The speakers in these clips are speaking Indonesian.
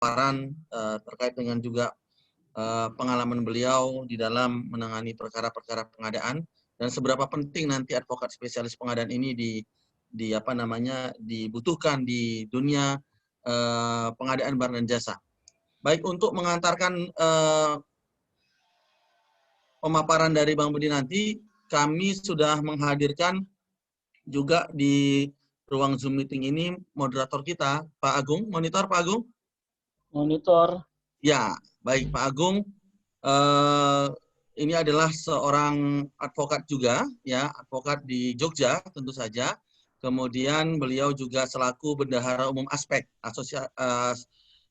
pemaparan terkait dengan juga pengalaman beliau di dalam menangani perkara-perkara pengadaan dan seberapa penting nanti advokat spesialis pengadaan ini dibutuhkan di dunia pengadaan barang dan jasa. Baik, untuk mengantarkan pemaparan dari Bang Budi nanti, kami sudah menghadirkan juga di ruang Zoom meeting ini moderator kita, Pak Agung. Monitor, Pak Agung? Monitor. Ya, baik Pak Agung. Ini adalah seorang advokat juga, ya, advokat di Jogja tentu saja. Kemudian beliau juga selaku Bendahara Umum Aspek,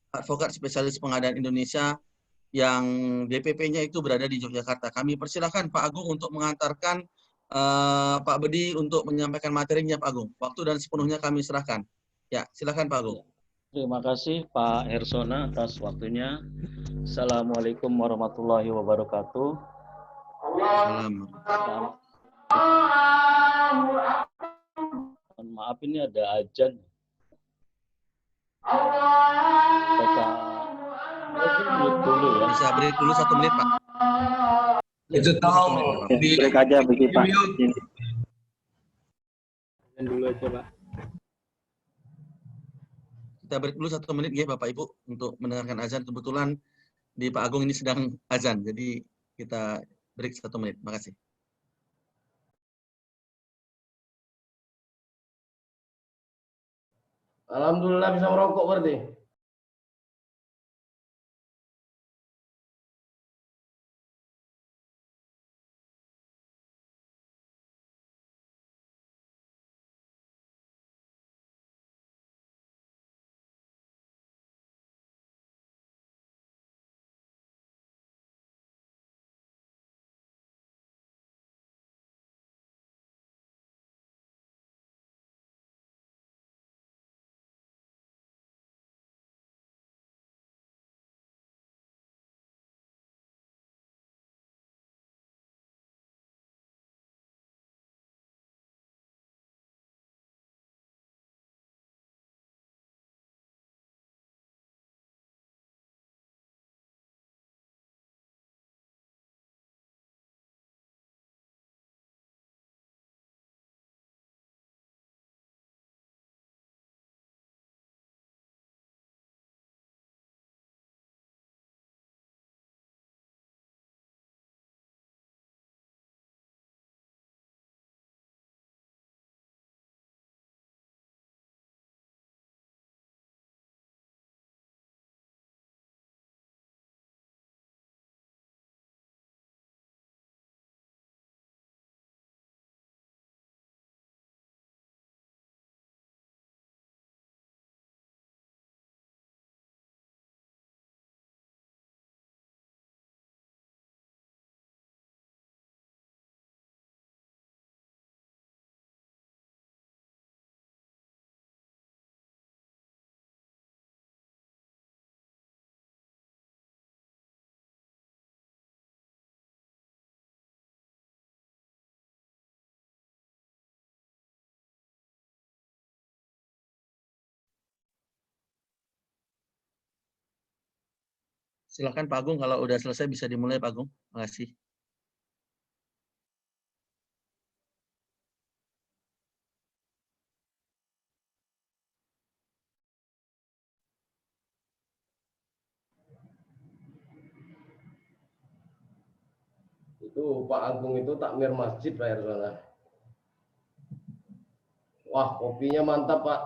Advokat Spesialis Pengadaan Indonesia yang DPP-nya itu berada di Yogyakarta. Kami persilahkan Pak Agung untuk mengantarkan Pak Bedi untuk menyampaikan materinya, Pak Agung. Waktu dan sepenuhnya kami serahkan. Ya, silakan Pak Agung. Terima kasih Pak Hersona atas waktunya. Assalamualaikum warahmatullahi wabarakatuh. Maaf, ini ada ajan. Bisa break dulu 1 menit, Pak. Itu tahu di break aja begitu, Pak. Dulu aja, Pak. Kita break dulu 1 menit ya Bapak Ibu untuk mendengarkan azan. Kebetulan di Pak Agung ini sedang azan, jadi kita break 1 menit. Makasih. Alhamdulillah bisa merokok berarti. Silakan Pak Agung, kalau udah selesai bisa dimulai Pak Agung. Terima kasih. Itu Pak Agung itu takmir masjid, Pak Hersona. Wah, kopinya mantap, Pak.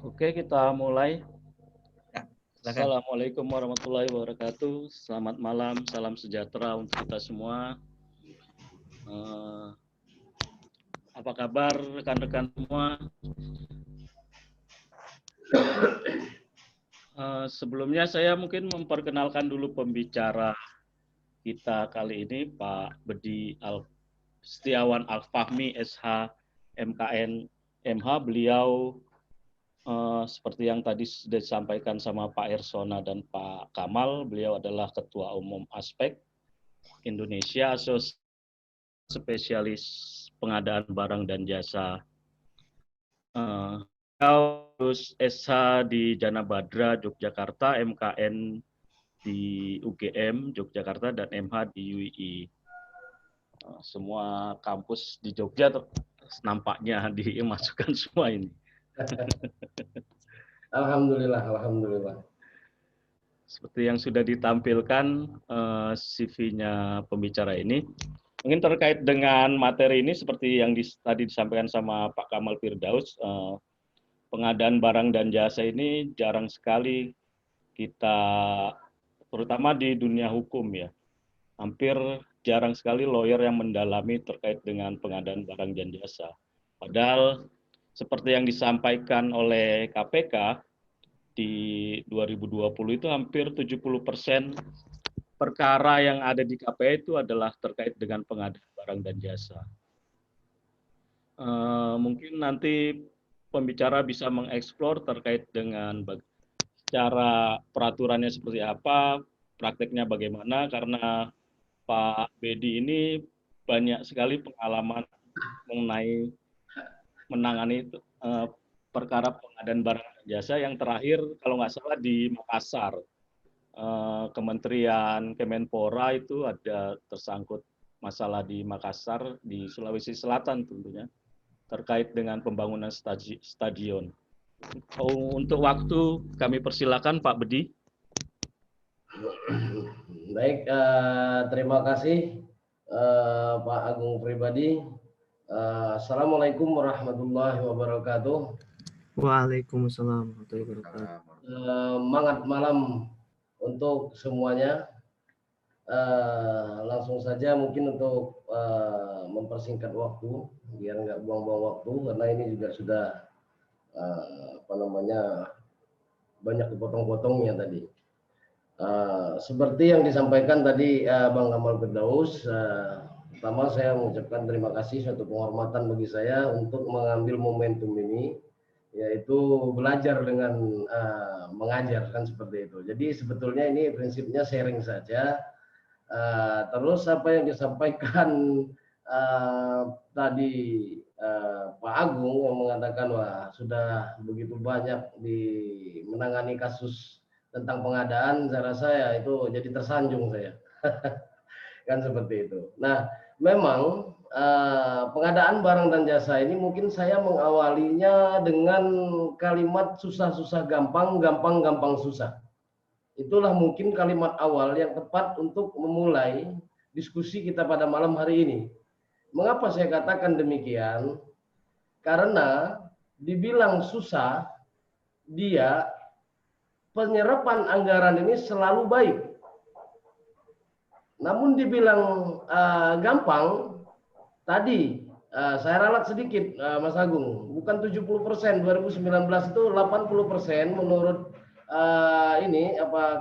Oke, kita mulai. Ya, Assalamualaikum warahmatullahi wabarakatuh. Selamat malam, salam sejahtera untuk kita semua. Apa kabar rekan-rekan semua? Sebelumnya saya mungkin memperkenalkan dulu pembicara kita kali ini, Pak Bedi Setiawan Al-Fahmi, SH, MKN, MH. Beliau seperti yang tadi sudah disampaikan sama Pak Hersona dan Pak Kamal, beliau adalah Ketua Umum Aspek Indonesia, Asosiasi Spesialis Pengadaan Barang dan Jasa. Beliau terus SH di Jana Badra Yogyakarta, MKN di UGM Yogyakarta, dan MH di UII. Semua kampus di Jogja nampaknya dimasukkan semua ini. Alhamdulillah, alhamdulillah. Seperti yang sudah ditampilkan CV-nya pembicara ini. Mungkin terkait dengan materi ini seperti yang tadi disampaikan sama Pak Kamal Firdaus, pengadaan barang dan jasa ini jarang sekali kita, terutama di dunia hukum ya, hampir jarang sekali lawyer yang mendalami terkait dengan pengadaan barang dan jasa. Padahal seperti yang disampaikan oleh KPK di 2020 itu hampir 70% perkara yang ada di KPK itu adalah terkait dengan pengadaan barang dan jasa. Mungkin nanti pembicara bisa mengeksplor terkait dengan cara peraturannya seperti apa, prakteknya bagaimana, karena Pak Bedi ini banyak sekali pengalaman mengenai menangani perkara pengadaan barang dan jasa. Yang terakhir kalau nggak salah di Makassar, Kementerian Kemenpora itu ada tersangkut masalah di Makassar, di Sulawesi Selatan tentunya, terkait dengan pembangunan stadion. Untuk waktu kami persilakan Pak Bedi. Baik, terima kasih Pak Agung Pribadi. Assalamualaikum warahmatullahi wabarakatuh. Waalaikumsalam warahmatullahi wabarakatuh. Semangat malam untuk semuanya. Langsung saja mungkin untuk mempersingkat waktu biar nggak buang-buang waktu, karena ini juga sudah banyak kepotong-potongnya tadi. Seperti yang disampaikan tadi Bang Kamal Firdaus, pertama saya mengucapkan terima kasih, suatu penghormatan bagi saya untuk mengambil momentum ini, yaitu belajar dengan mengajar, kan seperti itu. Jadi sebetulnya ini prinsipnya sharing saja. Terus apa yang disampaikan tadi Pak Agung yang mengatakan wah sudah begitu banyak menangani kasus tentang pengadaan, saya rasa ya itu jadi tersanjung saya. Kan seperti itu. Nah, memang pengadaan barang dan jasa ini mungkin saya mengawalinya dengan kalimat susah-susah gampang, gampang-gampang susah. Itulah mungkin kalimat awal yang tepat untuk memulai diskusi kita pada malam hari ini. Mengapa saya katakan demikian? Karena dibilang susah, dia penyerapan anggaran ini selalu baik. Namun dibilang gampang, tadi saya ralat sedikit Mas Agung, bukan 70%, 2019 itu 80% menurut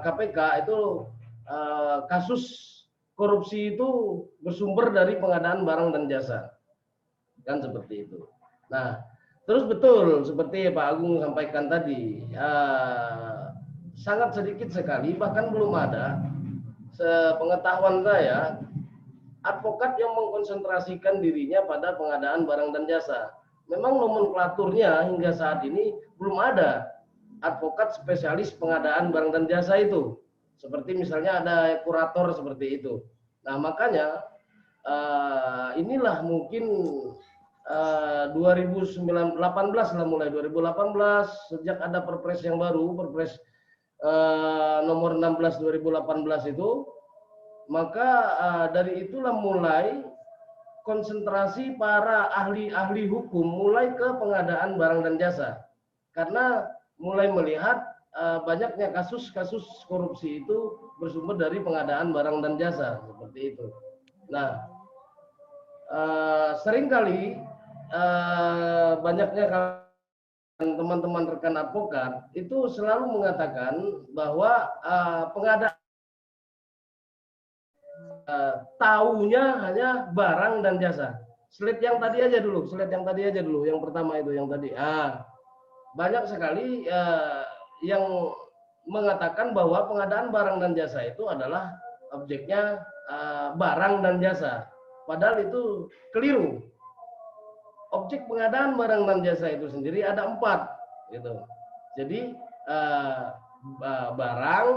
KPK itu kasus korupsi itu bersumber dari pengadaan barang dan jasa. Kan seperti itu. Nah, terus betul seperti Pak Agung sampaikan tadi, sangat sedikit sekali, bahkan belum ada sepengetahuan saya advokat yang mengkonsentrasikan dirinya pada pengadaan barang dan jasa. Memang nomenklaturnya hingga saat ini belum ada advokat spesialis pengadaan barang dan jasa itu. Seperti misalnya ada kurator seperti itu. Nah, makanya inilah mungkin 2018 lah, mulai 2018 sejak ada Perpres yang baru, Perpres nomor 16 2018 itu, maka dari itulah mulai konsentrasi para ahli-ahli hukum mulai ke pengadaan barang dan jasa, karena mulai melihat banyaknya kasus-kasus korupsi itu bersumber dari pengadaan barang dan jasa seperti itu. Nah, seringkali banyaknya teman-teman rekan advokat itu selalu mengatakan bahwa pengadaan taunya hanya barang dan jasa. Slide yang tadi aja dulu, yang pertama itu yang tadi. Banyak sekali yang mengatakan bahwa pengadaan barang dan jasa itu adalah objeknya barang dan jasa. Padahal itu keliru. Objek pengadaan barang dan jasa itu sendiri ada 4. gitu. Jadi barang,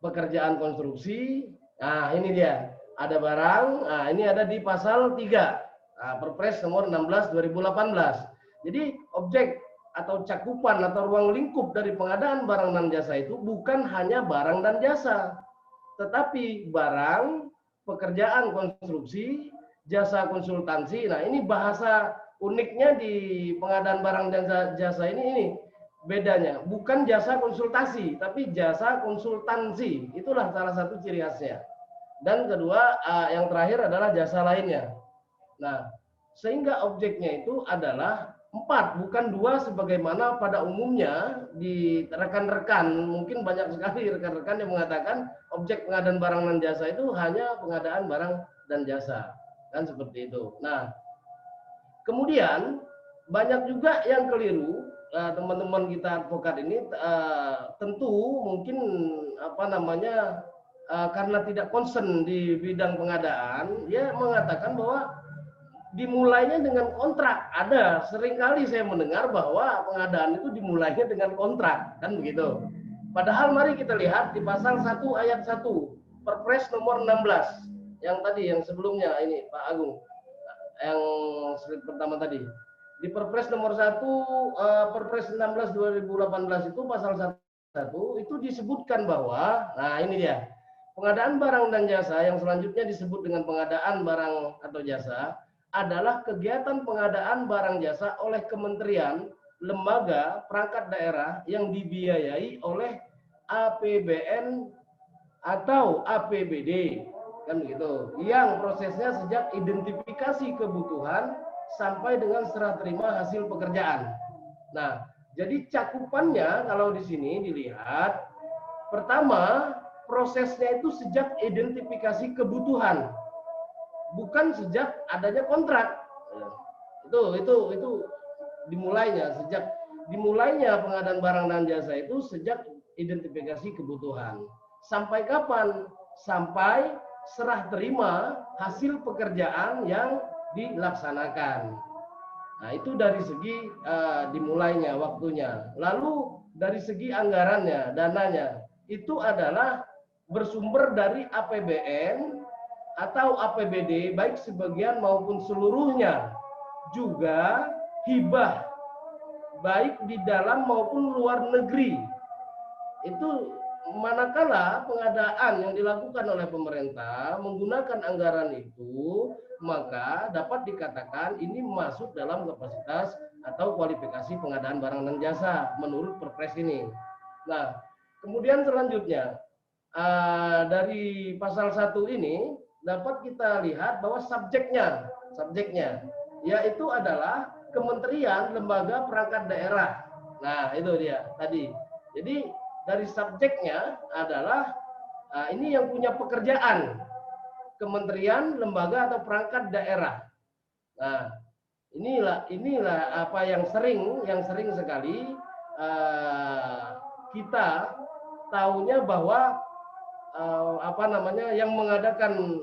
pekerjaan konstruksi, nah ini dia, ada barang, nah ini ada di pasal 3, Perpres nomor 16 2018. Jadi objek atau cakupan atau ruang lingkup dari pengadaan barang dan jasa itu bukan hanya barang dan jasa, tetapi barang, pekerjaan konstruksi, jasa konsultansi. Nah ini bahasa uniknya di pengadaan barang dan jasa ini bedanya, bukan jasa konsultasi tapi jasa konsultansi. Itulah salah satu ciri khasnya. Dan kedua, yang terakhir adalah jasa lainnya. Nah, sehingga objeknya itu adalah 4, bukan 2 sebagaimana pada umumnya di rekan-rekan. Mungkin banyak sekali rekan-rekan yang mengatakan objek pengadaan barang dan jasa itu hanya pengadaan barang dan jasa. Kan seperti itu. Nah, kemudian banyak juga yang keliru, teman-teman kita advokat ini tentu mungkin karena tidak concern di bidang pengadaan, dia mengatakan bahwa dimulainya dengan kontrak. Ada seringkali saya mendengar bahwa pengadaan itu dimulainya dengan kontrak, kan begitu. Padahal mari kita lihat di pasal 1 ayat 1 Perpres nomor 16 yang tadi, yang sebelumnya ini Pak Agung, yang slide pertama tadi. Di Perpres nomor 1 Perpres 16 2018 itu pasal 1 itu disebutkan bahwa, nah ini dia, pengadaan barang dan jasa yang selanjutnya disebut dengan pengadaan barang atau jasa adalah kegiatan pengadaan barang jasa oleh kementerian, lembaga, perangkat daerah yang dibiayai oleh APBN atau APBD, kan begitu, yang prosesnya sejak identifikasi kebutuhan sampai dengan serah terima hasil pekerjaan. Nah, jadi cakupannya kalau di sini dilihat, pertama prosesnya itu sejak identifikasi kebutuhan, bukan sejak adanya kontrak. Itu dimulainya, sejak dimulainya pengadaan barang dan jasa itu sejak identifikasi kebutuhan. Sampai kapan? Sampai serah terima hasil pekerjaan yang dilaksanakan. Nah, itu dari segi dimulainya waktunya. Lalu dari segi anggarannya, dananya, itu adalah bersumber dari APBN atau APBD baik sebagian maupun seluruhnya, juga hibah baik di dalam maupun luar negeri. Itu manakala pengadaan yang dilakukan oleh pemerintah menggunakan anggaran itu, maka dapat dikatakan ini masuk dalam kapasitas atau kualifikasi pengadaan barang dan jasa menurut Perpres ini. Nah, kemudian selanjutnya dari pasal 1 ini dapat kita lihat bahwa subjeknya yaitu adalah kementerian, lembaga, perangkat daerah. Nah, itu dia tadi. Jadi dari subjeknya adalah ini yang punya pekerjaan, kementerian, lembaga atau perangkat daerah. Nah, inilah apa yang sering sekali kita tahunya bahwa yang mengadakan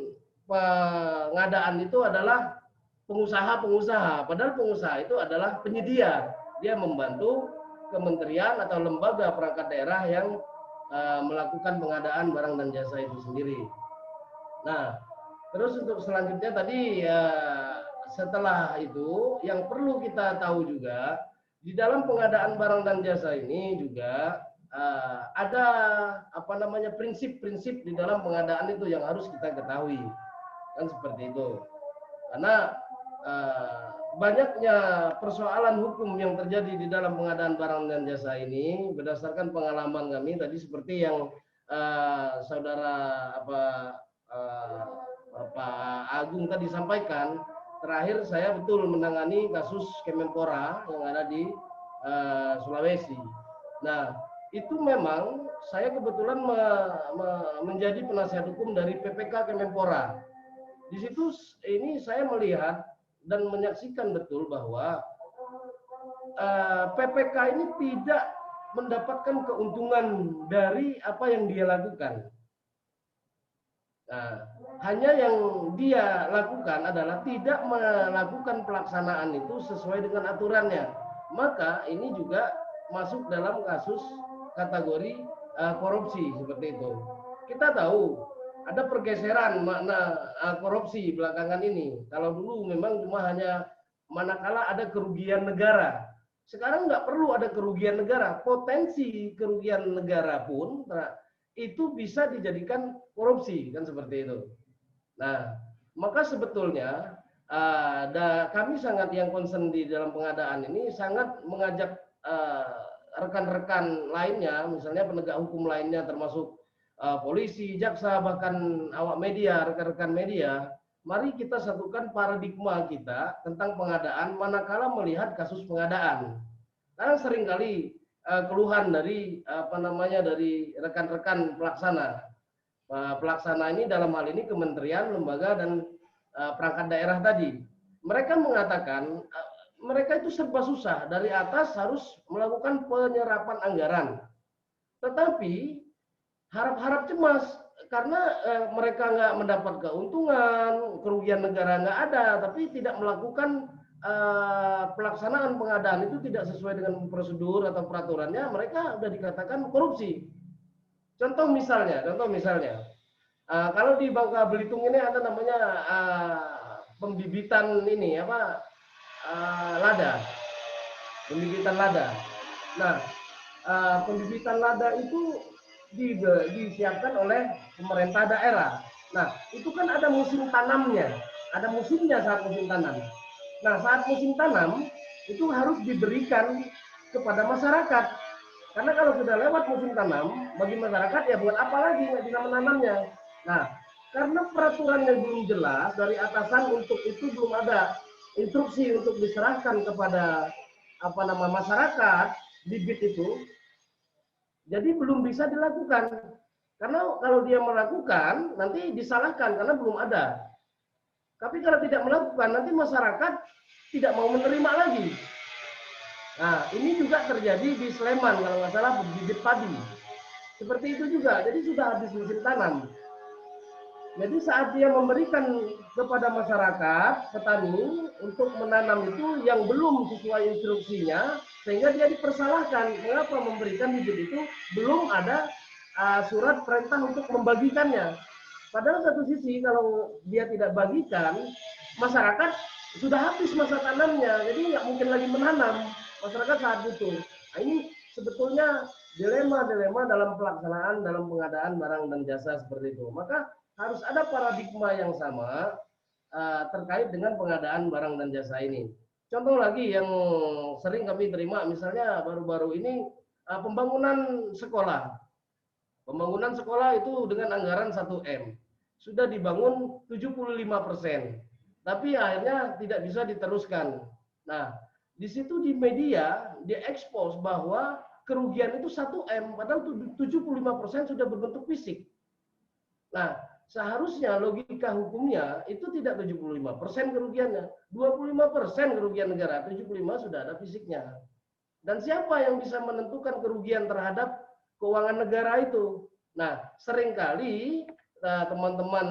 pengadaan itu adalah pengusaha-pengusaha, padahal pengusaha itu adalah penyedia. Dia membantu kementerian atau lembaga perangkat daerah yang melakukan pengadaan barang dan jasa itu sendiri. Nah, terus untuk selanjutnya tadi setelah itu yang perlu kita tahu juga di dalam pengadaan barang dan jasa ini juga ada prinsip-prinsip di dalam pengadaan itu yang harus kita ketahui, kan seperti itu. Karena banyaknya persoalan hukum yang terjadi di dalam pengadaan barang dan jasa ini berdasarkan pengalaman kami tadi seperti yang saudara Pak Agung tadi sampaikan. Terakhir saya betul menangani kasus Kemenpora yang ada di Sulawesi. Nah, itu memang saya kebetulan menjadi penasihat hukum dari PPK Kemenpora. Di situ ini saya melihat dan menyaksikan betul bahwa PPK ini tidak mendapatkan keuntungan dari apa yang dia lakukan. Nah, hanya yang dia lakukan adalah tidak melakukan pelaksanaan itu sesuai dengan aturannya. maka ini juga masuk dalam kasus kategori korupsi seperti itu. Kita tahu ada pergeseran makna korupsi belakangan ini. Kalau dulu memang cuma hanya manakala ada kerugian negara. Sekarang nggak perlu ada kerugian negara. Potensi kerugian negara pun itu bisa dijadikan korupsi, kan seperti itu. Nah, maka sebetulnya kami sangat yang concern di dalam pengadaan ini sangat mengajak rekan-rekan lainnya, misalnya penegak hukum lainnya termasuk polisi, jaksa, bahkan awak media, rekan-rekan media, mari kita satukan paradigma kita tentang pengadaan manakala melihat kasus pengadaan. Karena seringkali keluhan dari dari rekan-rekan pelaksana. Pelaksana ini dalam hal ini kementerian, lembaga, dan perangkat daerah tadi. Mereka mengatakan mereka itu serba susah, dari atas harus melakukan penyerapan anggaran. Tetapi harap-harap cemas karena mereka nggak mendapat keuntungan, kerugian negara nggak ada, tapi tidak melakukan pelaksanaan pengadaan itu tidak sesuai dengan prosedur atau peraturannya, mereka sudah dikatakan korupsi. Contoh misalnya, kalau di Bangka Belitung ini ada namanya pembibitan ini lada, pembibitan lada. Nah, pembibitan lada itu disiapkan oleh pemerintah daerah. Nah, itu kan ada musim tanamnya, ada musimnya saat musim tanam. Nah, saat musim tanam itu harus diberikan kepada masyarakat. Karena kalau sudah lewat musim tanam, bagi masyarakat ya buat apa lagi, nggak bisa menanamnya. Nah, karena peraturannya belum jelas dari atasan untuk itu belum ada instruksi untuk diserahkan kepada masyarakat bibit itu, jadi belum bisa dilakukan. Karena kalau dia melakukan nanti disalahkan karena belum ada. Tapi kalau tidak melakukan nanti masyarakat tidak mau menerima lagi. Nah, ini juga terjadi di Sleman kalau nggak salah bibit padi. Seperti itu juga. Jadi sudah habis musim tanam. Jadi saat dia memberikan kepada masyarakat, petani untuk menanam itu yang belum sesuai instruksinya, sehingga dia dipersalahkan. Mengapa memberikan bibit itu belum ada surat perintah untuk membagikannya. Padahal satu sisi kalau dia tidak bagikan, masyarakat sudah habis masa tanamnya, jadi nggak mungkin lagi menanam masyarakat saat itu. Nah, ini sebetulnya dilema-dilema dalam pelaksanaan, dalam pengadaan barang dan jasa seperti itu. Maka harus ada paradigma yang sama terkait dengan pengadaan barang dan jasa ini. Contoh lagi yang sering kami terima, misalnya baru-baru ini pembangunan sekolah. Pembangunan sekolah itu dengan anggaran 1M. Sudah dibangun 75%. Tapi akhirnya tidak bisa diteruskan. Nah, di situ di media diekspos bahwa kerugian itu 1M, padahal 75% sudah berbentuk fisik. Nah, seharusnya logika hukumnya itu tidak 75% kerugiannya, 25% kerugian negara, 75% sudah ada fisiknya. Dan siapa yang bisa menentukan kerugian terhadap keuangan negara itu? Nah, seringkali teman-teman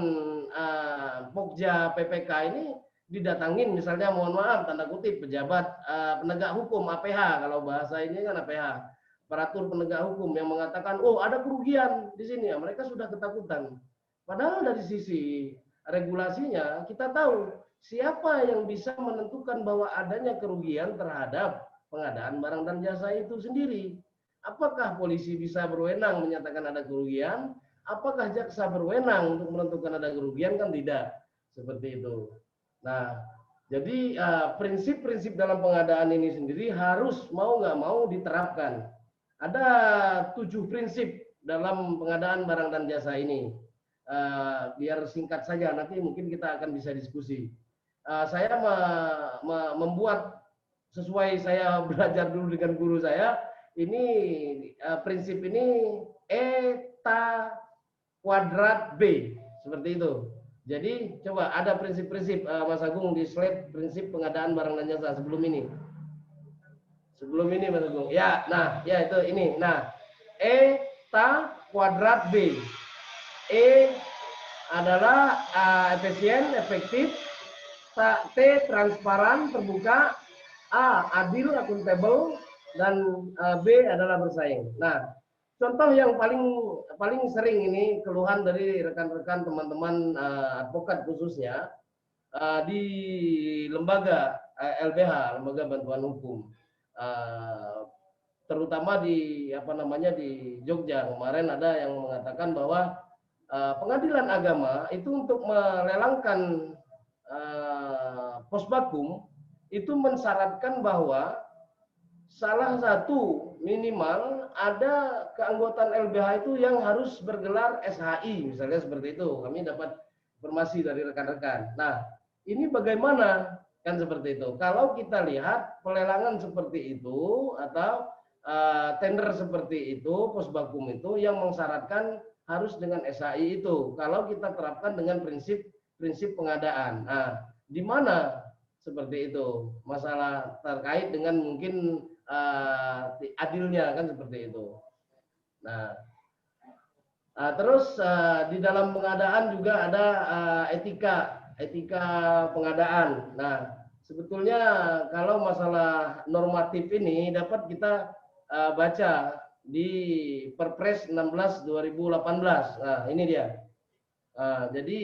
Pokja PPK ini didatangin, misalnya mohon maaf tanda kutip pejabat penegak hukum APH, kalau bahasa ini kan APH, aparatur penegak hukum yang mengatakan oh ada kerugian di sini, ya, mereka sudah ketakutan. Padahal dari sisi regulasinya kita tahu siapa yang bisa menentukan bahwa adanya kerugian terhadap pengadaan barang dan jasa itu sendiri. Apakah polisi bisa berwenang menyatakan ada kerugian? Apakah jaksa berwenang untuk menentukan ada kerugian? Kan tidak seperti itu. Nah, jadi prinsip-prinsip dalam pengadaan ini sendiri harus mau nggak mau diterapkan. Ada 7 prinsip dalam pengadaan barang dan jasa ini. Biar singkat saja, nanti mungkin kita akan bisa diskusi. Saya membuat sesuai saya belajar dulu dengan guru saya. Ini prinsip ini eta kuadrat B, seperti itu. Jadi coba ada prinsip-prinsip Mas Agung di slide prinsip pengadaan barang dan jasa sebelum ini. Sebelum ini Mas Agung. Ya, nah, ya itu ini. Nah, eta kuadrat B. E adalah efisien, efektif. T transparan, terbuka. A, adil, akuntabel, dan B adalah bersaing. Nah, contoh yang paling sering ini keluhan dari rekan-rekan teman-teman advokat khususnya di lembaga LBH, Lembaga Bantuan Hukum, terutama di di Jogja kemarin ada yang mengatakan bahwa pengadilan agama itu untuk melelangkan posbakum itu mensyaratkan bahwa salah satu minimal ada keanggotaan LBH itu yang harus bergelar SHI, misalnya seperti itu. Kami dapat informasi dari rekan-rekan. Nah, ini bagaimana kan seperti itu? Kalau kita lihat pelelangan seperti itu atau tender seperti itu, posbakum itu yang mensyaratkan harus dengan SHI itu. Kalau kita terapkan dengan prinsip pengadaan. Nah, di mana seperti itu? Masalah terkait dengan mungkin adilnya kan seperti itu. Nah, terus di dalam pengadaan juga ada etika pengadaan. Nah, sebetulnya kalau masalah normatif ini dapat kita baca di Perpres 16 2018. Nah, ini dia. Jadi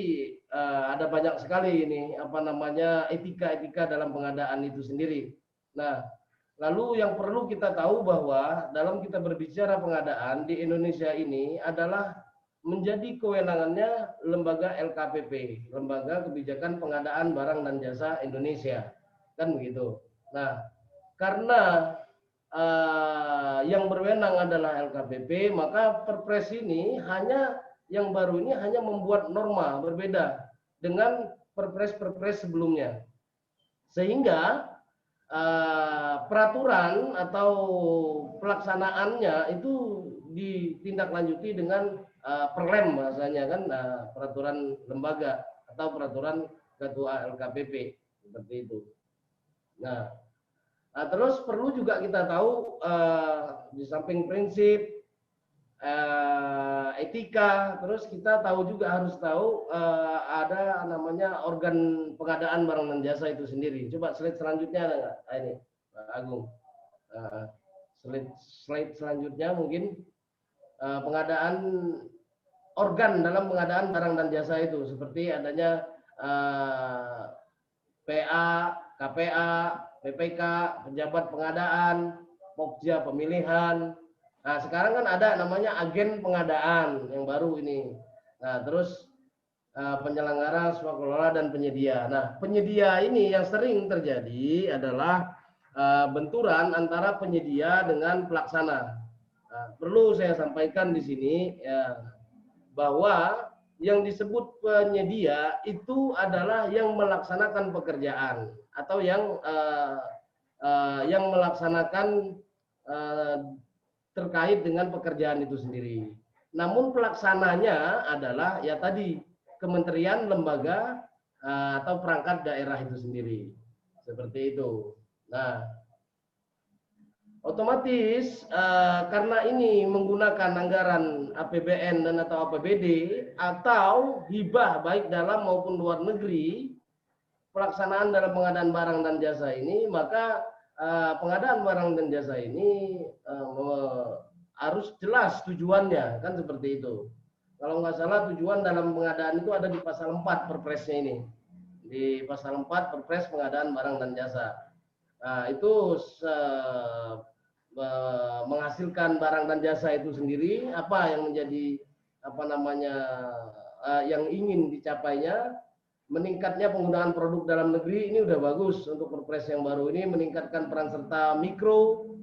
ada banyak sekali ini etika dalam pengadaan itu sendiri. Nah, lalu yang perlu kita tahu bahwa dalam kita berbicara pengadaan di Indonesia ini adalah menjadi kewenangannya lembaga LKPP, Lembaga Kebijakan Pengadaan Barang dan Jasa Indonesia, kan begitu. Nah, karena yang berwenang adalah LKPP, maka Perpres ini yang baru ini hanya membuat norma berbeda dengan perpres sebelumnya, sehingga peraturan atau pelaksanaannya itu ditindaklanjuti dengan perlem bahasanya kan, peraturan lembaga atau peraturan ketua LKPP seperti itu. Nah, terus perlu juga kita tahu di samping prinsip etika, terus kita harus tahu ada namanya organ pengadaan barang dan jasa itu sendiri. Coba slide selanjutnya ada nggak? Ini Pak Agung. Slide selanjutnya mungkin pengadaan organ dalam pengadaan barang dan jasa itu seperti adanya PA, KPA, PPK, pejabat pengadaan, Pokja pemilihan. Nah, sekarang kan ada namanya agen pengadaan yang baru ini. Nah, terus penyelenggara, swakelola, dan penyedia. Nah, penyedia ini yang sering terjadi adalah benturan antara penyedia dengan pelaksana. Nah, perlu saya sampaikan di sini ya, bahwa yang disebut penyedia itu adalah yang melaksanakan pekerjaan atau yang melaksanakan terkait dengan pekerjaan itu sendiri. Namun pelaksananya adalah ya tadi kementerian, lembaga atau perangkat daerah itu sendiri. Seperti itu. Nah, otomatis karena ini menggunakan anggaran APBN dan atau APBD atau hibah baik dalam maupun luar negeri, pelaksanaan dalam pengadaan barang dan jasa ini, maka pengadaan barang dan jasa ini harus jelas tujuannya, kan seperti itu. Kalau nggak salah tujuan dalam pengadaan itu ada di pasal 4 Perpresnya ini. Di pasal 4 Perpres pengadaan barang dan jasa. Nah, itu menghasilkan barang dan jasa itu sendiri, apa yang menjadi yang ingin dicapainya, meningkatnya penggunaan produk dalam negeri ini udah bagus untuk Perpres yang baru ini, meningkatkan peran serta mikro,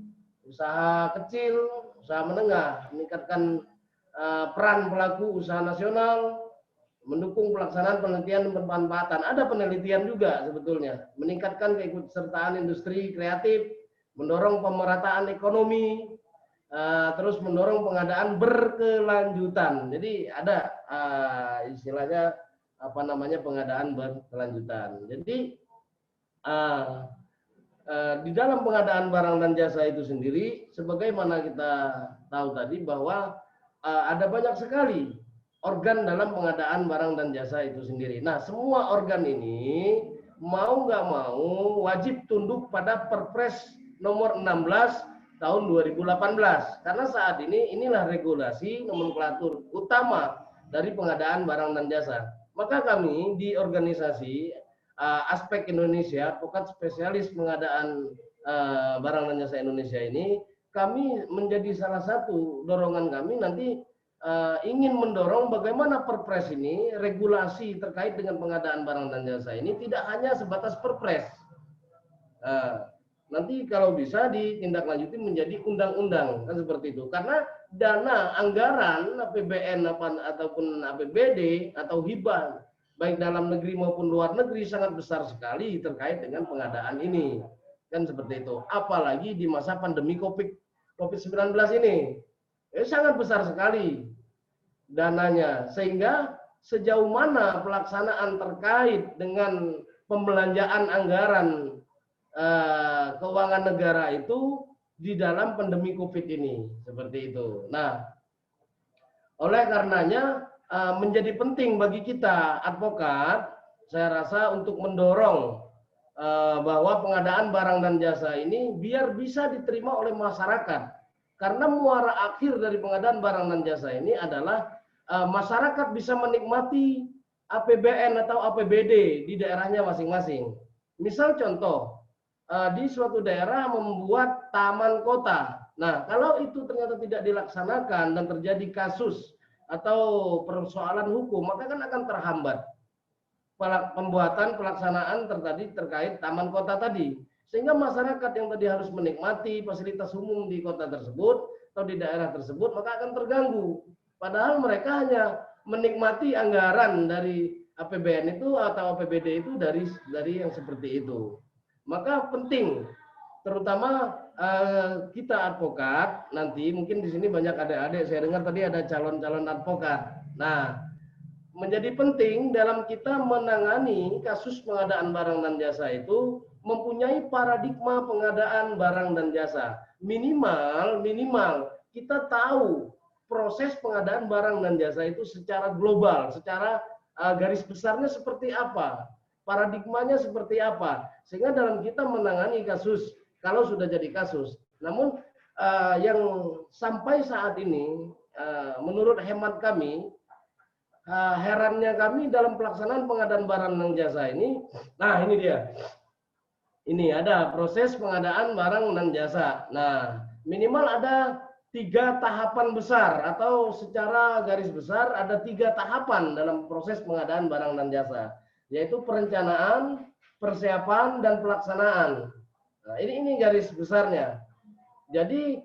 usaha kecil, usaha menengah, meningkatkan peran pelaku usaha nasional, mendukung pelaksanaan penelitian dan pemanfaatan. Ada penelitian juga sebetulnya, meningkatkan keikutsertaan industri kreatif, mendorong pemerataan ekonomi, terus mendorong pengadaan berkelanjutan. Jadi ada istilahnya pengadaan berkelanjutan. Jadi di dalam pengadaan barang dan jasa itu sendiri, sebagaimana kita tahu tadi bahwa ada banyak sekali organ dalam pengadaan barang dan jasa itu sendiri. Nah, semua organ ini mau nggak mau wajib tunduk pada Perpres nomor 16 tahun 2018. Karena saat ini inilah regulasi nomenklatur utama dari pengadaan barang dan jasa. Maka kami di organisasi Aspek Indonesia, Advokat Spesialis Pengadaan Barang dan Jasa Indonesia ini, kami menjadi salah satu dorongan kami nanti ingin mendorong bagaimana Perpres ini, regulasi terkait dengan pengadaan barang dan jasa ini tidak hanya sebatas Perpres. Nanti kalau bisa ditindaklanjuti menjadi undang-undang, kan seperti itu. Karena dana anggaran APBN ataupun APBD atau hibah baik dalam negeri maupun luar negeri sangat besar sekali terkait dengan pengadaan ini, kan seperti itu. Apalagi di masa pandemi COVID-19 ini, sangat besar sekali dananya, sehingga sejauh mana pelaksanaan terkait dengan pembelanjaan anggaran keuangan negara itu di dalam pandemi COVID ini, seperti itu. Nah, oleh karenanya menjadi penting bagi kita advokat, saya rasa untuk mendorong bahwa pengadaan barang dan jasa ini biar bisa diterima oleh masyarakat. Karena muara akhir dari pengadaan barang dan jasa ini adalah masyarakat bisa menikmati APBN atau APBD di daerahnya masing-masing. Misal contoh, di suatu daerah membuat taman kota. Nah, kalau itu ternyata tidak dilaksanakan dan terjadi kasus atau persoalan hukum, maka kan akan terhambat pembuatan pelaksanaan terkait taman kota tadi. Sehingga masyarakat yang tadi harus menikmati fasilitas umum di kota tersebut atau di daerah tersebut, maka akan terganggu. Padahal mereka hanya menikmati anggaran dari APBN itu atau APBD itu dari yang seperti itu. Maka penting, terutama kita advokat, nanti mungkin di sini banyak adik-adik, saya dengar tadi ada calon-calon advokat. Nah, menjadi penting dalam kita menangani kasus pengadaan barang dan jasa itu mempunyai paradigma pengadaan barang dan jasa. Minimal kita tahu proses pengadaan barang dan jasa itu secara global, secara garis besarnya seperti apa, paradigmanya seperti apa, sehingga dalam kita menangani kasus kalau sudah jadi kasus. Namun yang sampai saat ini menurut hemat kami, herannya kami dalam pelaksanaan pengadaan barang dan jasa ini, nah ini dia, ini ada proses pengadaan barang dan jasa. Nah, minimal ada 3 tahapan besar atau secara garis besar ada 3 tahapan dalam proses pengadaan barang dan jasa, yaitu perencanaan, persiapan, dan pelaksanaan. Nah, ini garis besarnya. Jadi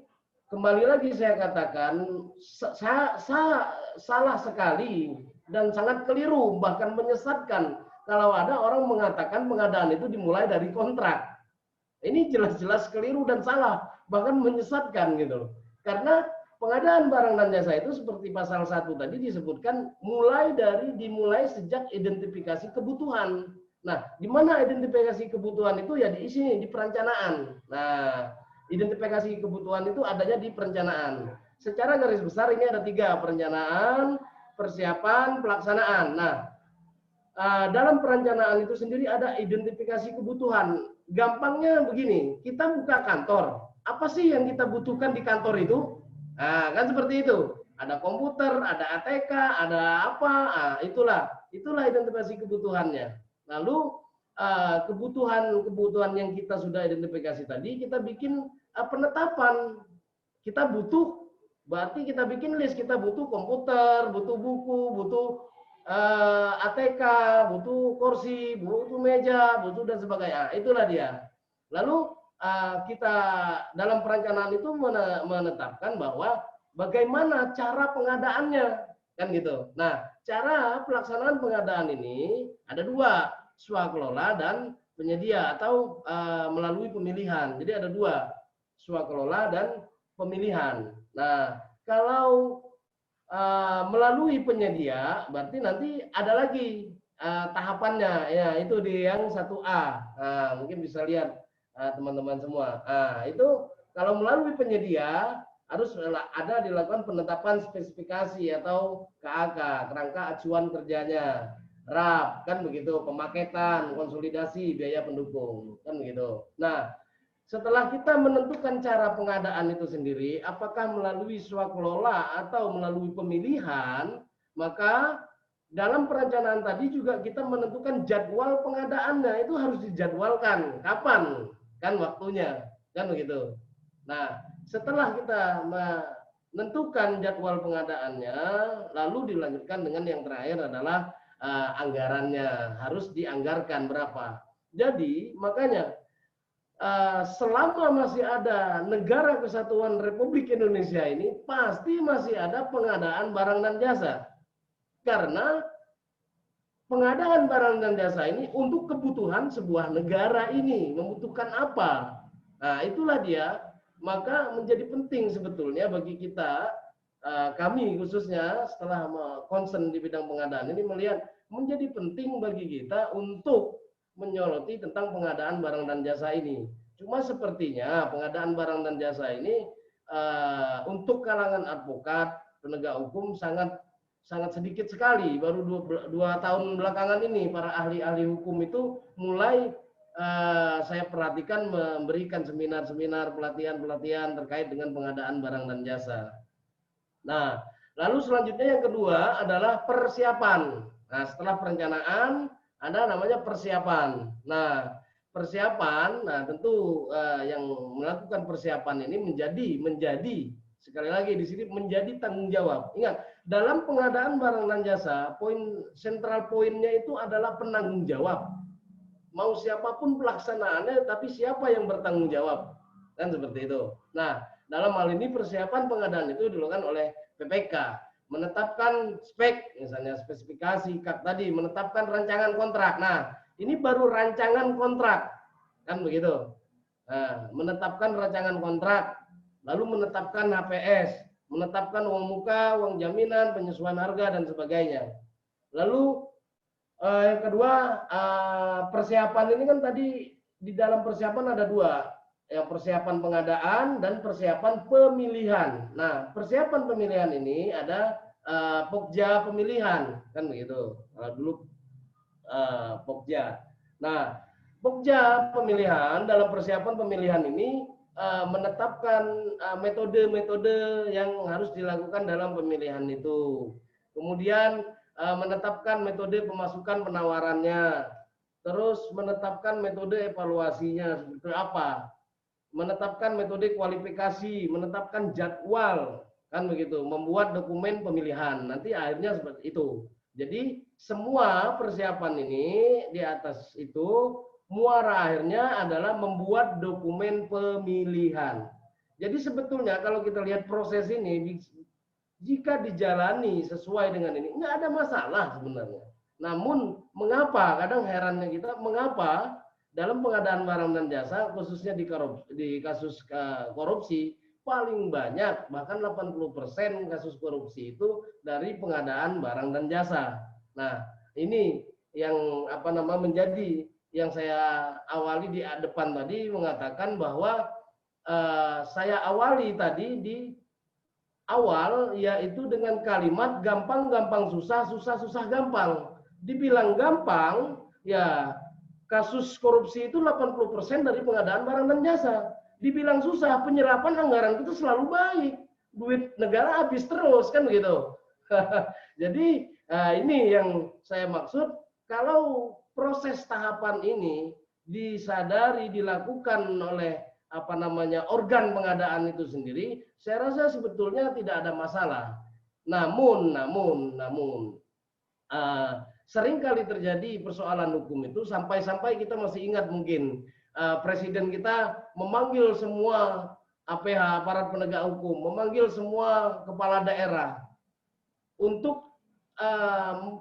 kembali lagi saya katakan salah sekali dan sangat keliru, bahkan menyesatkan kalau ada orang mengatakan pengadaan itu dimulai dari kontrak. Ini jelas-jelas keliru dan salah, bahkan menyesatkan gitu. Karena pengadaan barang dan jasa itu seperti pasal 1 tadi disebutkan dimulai sejak identifikasi kebutuhan. Nah, di mana identifikasi kebutuhan itu ya di sini, di perencanaan. Nah, identifikasi kebutuhan itu adanya di perencanaan. Secara garis besar ini ada 3, perencanaan, persiapan, pelaksanaan. Nah, dalam perencanaan itu sendiri ada identifikasi kebutuhan. Gampangnya begini, kita buka kantor. Apa sih yang kita butuhkan di kantor itu? Nah, kan seperti itu. Ada komputer, ada ATK, ada apa? Nah, itulah identifikasi kebutuhannya. Lalu kebutuhan yang kita sudah identifikasi tadi, kita bikin penetapan. Kita butuh, berarti kita bikin list. Kita butuh komputer, butuh buku, butuh ATK, butuh kursi, butuh meja, butuh dan sebagainya. Itulah dia. Lalu kita dalam perencanaan itu menetapkan bahwa bagaimana cara pengadaannya, kan gitu. Nah, cara pelaksanaan pengadaan ini ada 2, swakelola dan penyedia atau melalui pemilihan. Jadi ada 2, swakelola dan pemilihan. Nah, kalau melalui penyedia, berarti nanti ada lagi tahapannya, ya itu di yang 1A. Nah, mungkin bisa lihat teman-teman semua. Nah, itu kalau melalui penyedia harus dilakukan penetapan spesifikasi atau KAK, kerangka acuan kerjanya. RAP, kan begitu, pemaketan, konsolidasi, biaya pendukung, kan begitu. Nah, setelah kita menentukan cara pengadaan itu sendiri, apakah melalui swakelola atau melalui pemilihan, maka dalam perencanaan tadi juga kita menentukan jadwal pengadaannya, itu harus dijadwalkan, kapan, kan waktunya, kan begitu. Nah, setelah kita menentukan jadwal pengadaannya, lalu dilanjutkan dengan yang terakhir adalah anggarannya, harus dianggarkan berapa. Jadi makanya selama masih ada Negara Kesatuan Republik Indonesia ini, pasti masih ada pengadaan barang dan jasa. Karena pengadaan barang dan jasa ini untuk kebutuhan sebuah negara ini, membutuhkan apa. Nah, itulah dia. Maka menjadi penting sebetulnya bagi kita, kami khususnya setelah concern di bidang pengadaan ini melihat menjadi penting bagi kita untuk menyoroti tentang pengadaan barang dan jasa ini. Cuma sepertinya pengadaan barang dan jasa ini untuk kalangan advokat, penegak hukum sangat sedikit sekali. Baru dua tahun belakangan ini para ahli-ahli hukum itu mulai saya perhatikan memberikan seminar-seminar, pelatihan-pelatihan terkait dengan pengadaan barang dan jasa. Nah, lalu selanjutnya yang kedua adalah persiapan. Nah, setelah perencanaan ada namanya persiapan. Nah, persiapan, nah tentu yang melakukan persiapan ini menjadi sekali lagi di sini menjadi tanggung jawab. Ingat, dalam pengadaan barang dan jasa, sentral poinnya itu adalah penanggung jawab. Mau siapapun pelaksanaannya, tapi siapa yang bertanggung jawab, kan seperti itu. Nah, dalam hal ini persiapan pengadaan itu dilakukan oleh PPK, menetapkan spek, misalnya spesifikasi, tadi menetapkan rancangan kontrak. Nah, ini baru rancangan kontrak, kan begitu. Nah, menetapkan rancangan kontrak, lalu menetapkan HPS, menetapkan uang muka, uang jaminan, penyesuaian harga dan sebagainya. Lalu yang kedua, persiapan ini kan tadi di dalam persiapan ada dua, yang persiapan pengadaan dan persiapan pemilihan. Nah, persiapan pemilihan ini ada Pokja pemilihan, kan begitu. Dulu Pokja. Nah, Pokja pemilihan dalam persiapan pemilihan ini menetapkan metode-metode yang harus dilakukan dalam pemilihan itu. Kemudian menetapkan metode pemasukan penawarannya, terus menetapkan metode evaluasinya seperti apa, menetapkan metode kualifikasi, menetapkan jadwal, kan begitu, membuat dokumen pemilihan. Nanti akhirnya seperti itu. Jadi semua persiapan ini di atas itu muara akhirnya adalah membuat dokumen pemilihan. Jadi sebetulnya kalau kita lihat proses ini, jika dijalani sesuai dengan ini, nggak ada masalah sebenarnya. Namun mengapa, kadang herannya kita, mengapa dalam pengadaan barang dan jasa, khususnya di kasus korupsi, paling banyak, bahkan 80% kasus korupsi itu dari pengadaan barang dan jasa. Nah, ini yang menjadi yang saya awali di depan tadi, mengatakan bahwa saya awali tadi di awal, yaitu dengan kalimat gampang-gampang susah, susah-susah gampang. Dibilang gampang, ya kasus korupsi itu 80% dari pengadaan barang dan jasa. Dibilang susah, penyerapan anggaran itu selalu baik. Duit negara habis terus, kan begitu. Jadi ini yang saya maksud, kalau proses tahapan ini disadari, dilakukan oleh organ pengadaan itu sendiri, saya rasa sebetulnya tidak ada masalah. Namun sering kali terjadi persoalan hukum itu sampai kita masih ingat mungkin presiden kita memanggil semua APH, aparat penegak hukum, memanggil semua kepala daerah untuk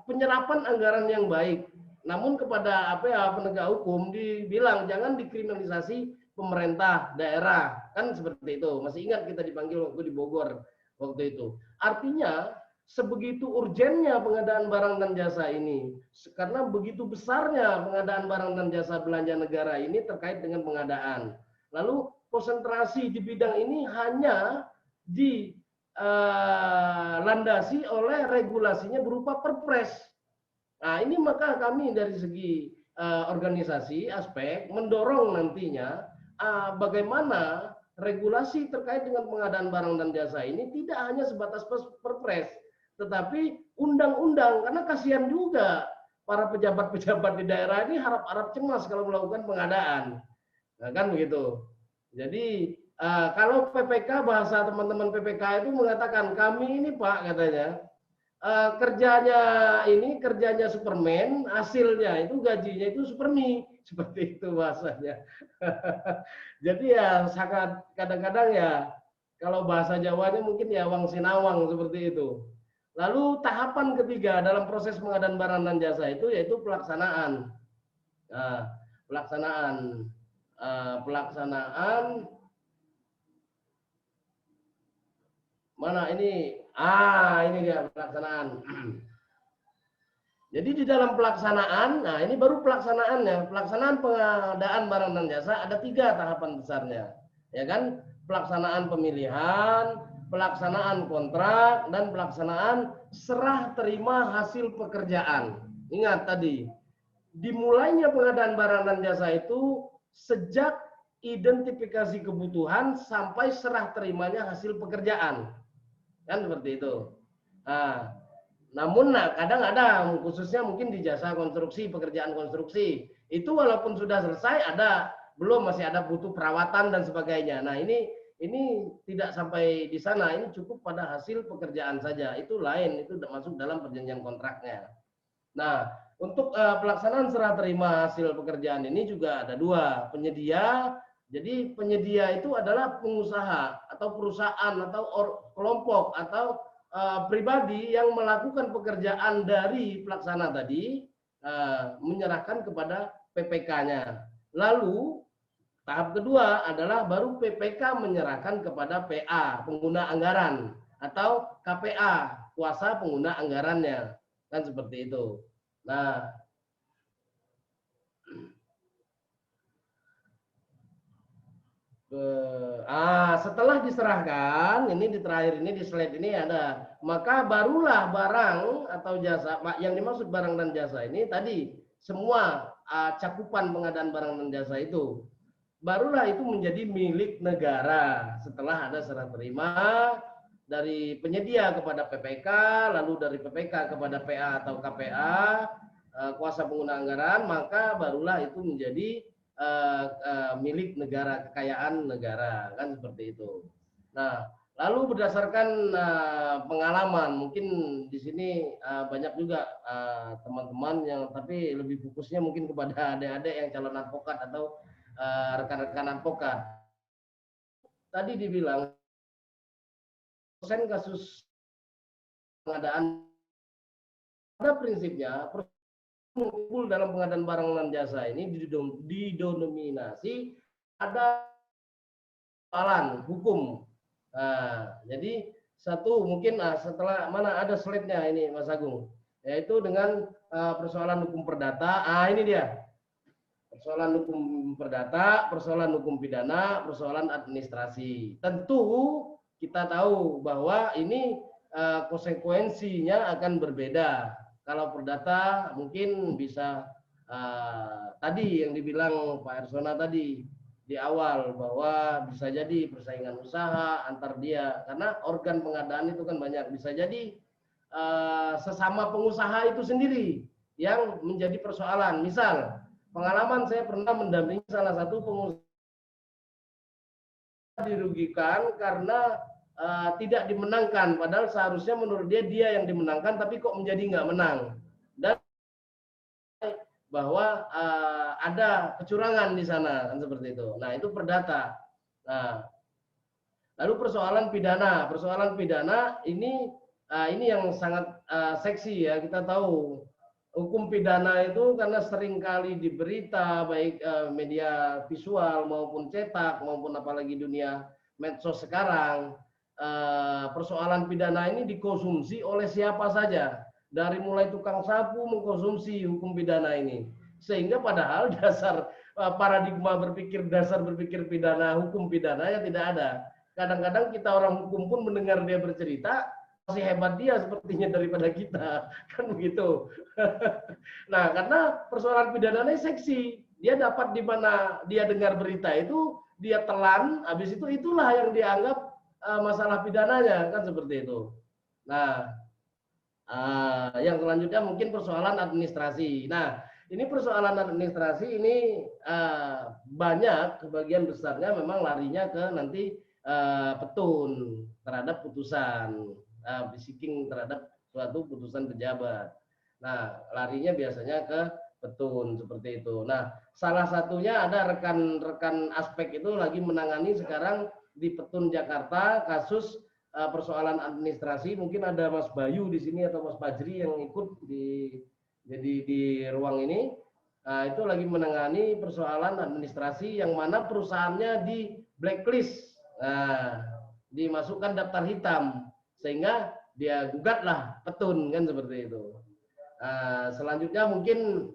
penyerapan anggaran yang baik. Namun kepada APH penegak hukum dibilang jangan dikriminalisasi pemerintah daerah, kan seperti itu. Masih ingat kita dipanggil waktu di Bogor waktu itu. Artinya sebegitu urgennya pengadaan barang dan jasa ini, karena begitu besarnya pengadaan barang dan jasa belanja negara ini terkait dengan pengadaan. Lalu konsentrasi di bidang ini hanya dilandasi oleh regulasinya berupa perpres. Nah, ini maka kami dari segi organisasi aspek mendorong nantinya bagaimana regulasi terkait dengan pengadaan barang dan jasa ini tidak hanya sebatas perpres, tetapi undang-undang, karena kasihan juga para pejabat-pejabat di daerah ini harap-harap cemas kalau melakukan pengadaan. Nah, kan begitu. Jadi kalau PPK, bahasa teman-teman PPK itu mengatakan kami ini Pak katanya kerjanya Superman, hasilnya itu gajinya itu Supermi, seperti itu bahasanya. Jadi ya sangat kadang-kadang ya kalau bahasa Jawanya mungkin ya wang sinawang seperti itu. Lalu tahapan ketiga dalam proses pengadaan barang dan jasa itu yaitu pelaksanaan. Nah, pelaksanaan mana ini? Ini dia pelaksanaan. Jadi di dalam pelaksanaan, nah ini baru pelaksanaannya. Pelaksanaan pengadaan barang dan jasa ada 3 tahapan besarnya, ya kan? Pelaksanaan pemilihan, pelaksanaan kontrak, dan pelaksanaan serah terima hasil pekerjaan. Ingat tadi, dimulainya pengadaan barang dan jasa itu sejak identifikasi kebutuhan sampai serah terimanya hasil pekerjaan. Kan seperti itu. Nah, namun kadang ada khususnya mungkin di jasa konstruksi, pekerjaan konstruksi itu walaupun sudah selesai ada belum masih ada butuh perawatan dan sebagainya. Nah ini tidak sampai di sana, ini cukup pada hasil pekerjaan saja, itu lain, itu masuk dalam perjanjian kontraknya. Nah untuk pelaksanaan serah terima hasil pekerjaan ini juga ada 2, penyedia. Jadi penyedia itu adalah pengusaha atau perusahaan atau kelompok atau pribadi yang melakukan pekerjaan dari pelaksana tadi menyerahkan kepada PPK-nya. Lalu tahap kedua adalah baru PPK menyerahkan kepada PA, pengguna anggaran, atau KPA, kuasa pengguna anggarannya. Kan seperti itu. Nah, setelah diserahkan, ini di terakhir ini di slide ini ada, maka barulah barang atau jasa, yang dimaksud barang dan jasa ini tadi semua cakupan pengadaan barang dan jasa itu, barulah itu menjadi milik negara setelah ada serah terima dari penyedia kepada PPK, lalu dari PPK kepada PA atau KPA, kuasa pengguna anggaran, maka barulah itu menjadi milik negara, kekayaan negara, kan seperti itu. Nah, lalu berdasarkan pengalaman, mungkin di sini banyak juga teman-teman yang tapi lebih fokusnya mungkin kepada adik-adik yang calon advokat atau rekan-rekan advokat. Tadi dibilang persen kasus pengadaan pada prinsipnya mengumpul dalam pengadaan barang dan jasa ini didominasi ada persoalan hukum. Nah, jadi satu mungkin setelah mana ada slide-nya ini Mas Agung, yaitu dengan persoalan hukum perdata. Ini dia. Persoalan hukum perdata, persoalan hukum pidana, persoalan administrasi. Tentu kita tahu bahwa ini konsekuensinya akan berbeda. Kalau perdata mungkin bisa tadi yang dibilang Pak Ersona tadi di awal bahwa bisa jadi persaingan usaha antar dia, karena organ pengadaan itu kan banyak, bisa jadi sesama pengusaha itu sendiri yang menjadi persoalan. Misal pengalaman saya pernah mendampingi salah satu pengusaha dirugikan karena tidak dimenangkan, padahal seharusnya menurut dia yang dimenangkan, tapi kok menjadi nggak menang, dan bahwa ada kecurangan di sana, kan seperti itu. Nah itu perdata. Nah lalu persoalan pidana ini yang sangat seksi ya. Kita tahu hukum pidana itu karena sering kali di berita baik media visual maupun cetak maupun apalagi dunia medsos sekarang, persoalan pidana ini dikonsumsi oleh siapa saja, dari mulai tukang sapu mengkonsumsi hukum pidana ini, sehingga padahal dasar paradigma dasar berpikir pidana, hukum pidana ya tidak ada. Kadang-kadang kita orang hukum pun mendengar dia bercerita masih hebat dia sepertinya daripada kita, kan begitu. Nah, karena persoalan pidananya seksi, dia dapat di mana dia dengar berita itu, dia telan, habis itu itulah yang dianggap masalah pidananya, kan seperti itu. Nah, yang selanjutnya mungkin persoalan administrasi. Nah, ini persoalan administrasi ini banyak, sebagian besarnya memang larinya ke nanti petun terhadap putusan, bisiking terhadap suatu putusan pejabat. Nah, larinya biasanya ke petun seperti itu. Nah, salah satunya ada rekan-rekan aspek itu lagi menangani sekarang di Petun Jakarta kasus persoalan administrasi. Mungkin ada Mas Bayu di sini atau Mas Fajri yang ikut di ruang ini. Nah, itu lagi menangani persoalan administrasi yang mana perusahaannya di blacklist. Nah, dimasukkan daftar hitam sehingga dia gugatlah petun, kan seperti itu. Selanjutnya mungkin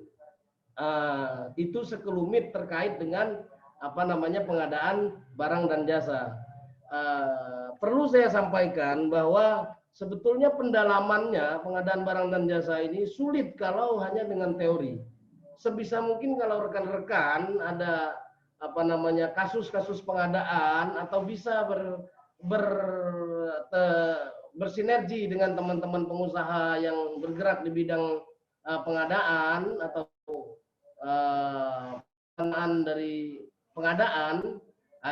itu sekelumit terkait dengan pengadaan barang dan jasa. Perlu saya sampaikan bahwa sebetulnya pendalamannya pengadaan barang dan jasa ini sulit kalau hanya dengan teori. Sebisa mungkin kalau rekan-rekan ada kasus-kasus pengadaan atau bisa bersinergi dengan teman-teman pengusaha yang bergerak di bidang pengadaan atau pengadaan dari pengadaan,